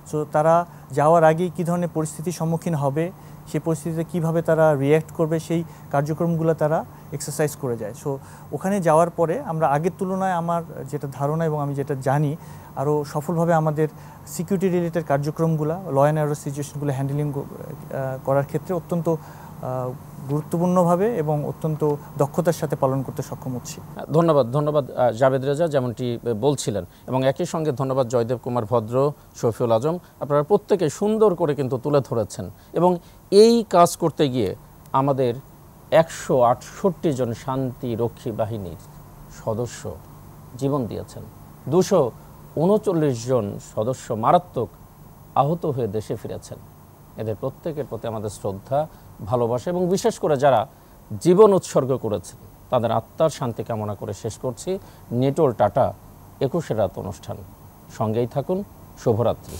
E: সো তারা যাওয়ার আগেই কী ধরনের পরিস্থিতির সম্মুখীন হবে, সেই পরিস্থিতিতে কীভাবে তারা রিয়্যাক্ট করবে, সেই কার্যক্রমগুলো তারা এক্সারসাইজ করে যায়। সো ওখানে যাওয়ার পরে আমরা আগের তুলনায়, আমার যেটা ধারণা এবং আমি যেটা জানি, আরও সফলভাবে আমাদের সিকিউরিটি রিলেটেড কার্যক্রমগুলো, ল অ্যান্ড অর্ডার সিচুয়েশনগুলো হ্যান্ডেলিং করার ক্ষেত্রে অত্যন্ত গুরুত্বপূর্ণভাবে এবং অত্যন্ত দক্ষতার সাথে পালন করতে সক্ষম হচ্ছি।
B: ধন্যবাদ জাভেদ রেজা, যেমনটি বলছিলেন, এবং একই সঙ্গে ধন্যবাদ জয়দেব কুমার ভদ্র, শফিউল আজম। আপনারা প্রত্যেকে সুন্দর করে কিন্তু তুলে ধরেছেন, এবং এই কাজ করতে গিয়ে আমাদের 168 জন শান্তিরক্ষী বাহিনীর সদস্য জীবন দিয়েছেন, 239 জন সদস্য মারাত্মক আহত হয়ে দেশে ফিরেছেন। এদের প্রত্যেকের প্রতি আমাদের শ্রদ্ধা, ভালোবাসা, এবং বিশেষ করে যারা জীবন উৎসর্গ করেছেন তাদের আত্মার শান্তি কামনা করে শেষ করছি নেটোর টাটা 21 রাত অনুষ্ঠান। সঙ্গেই থাকুন। শুভরাত্রি।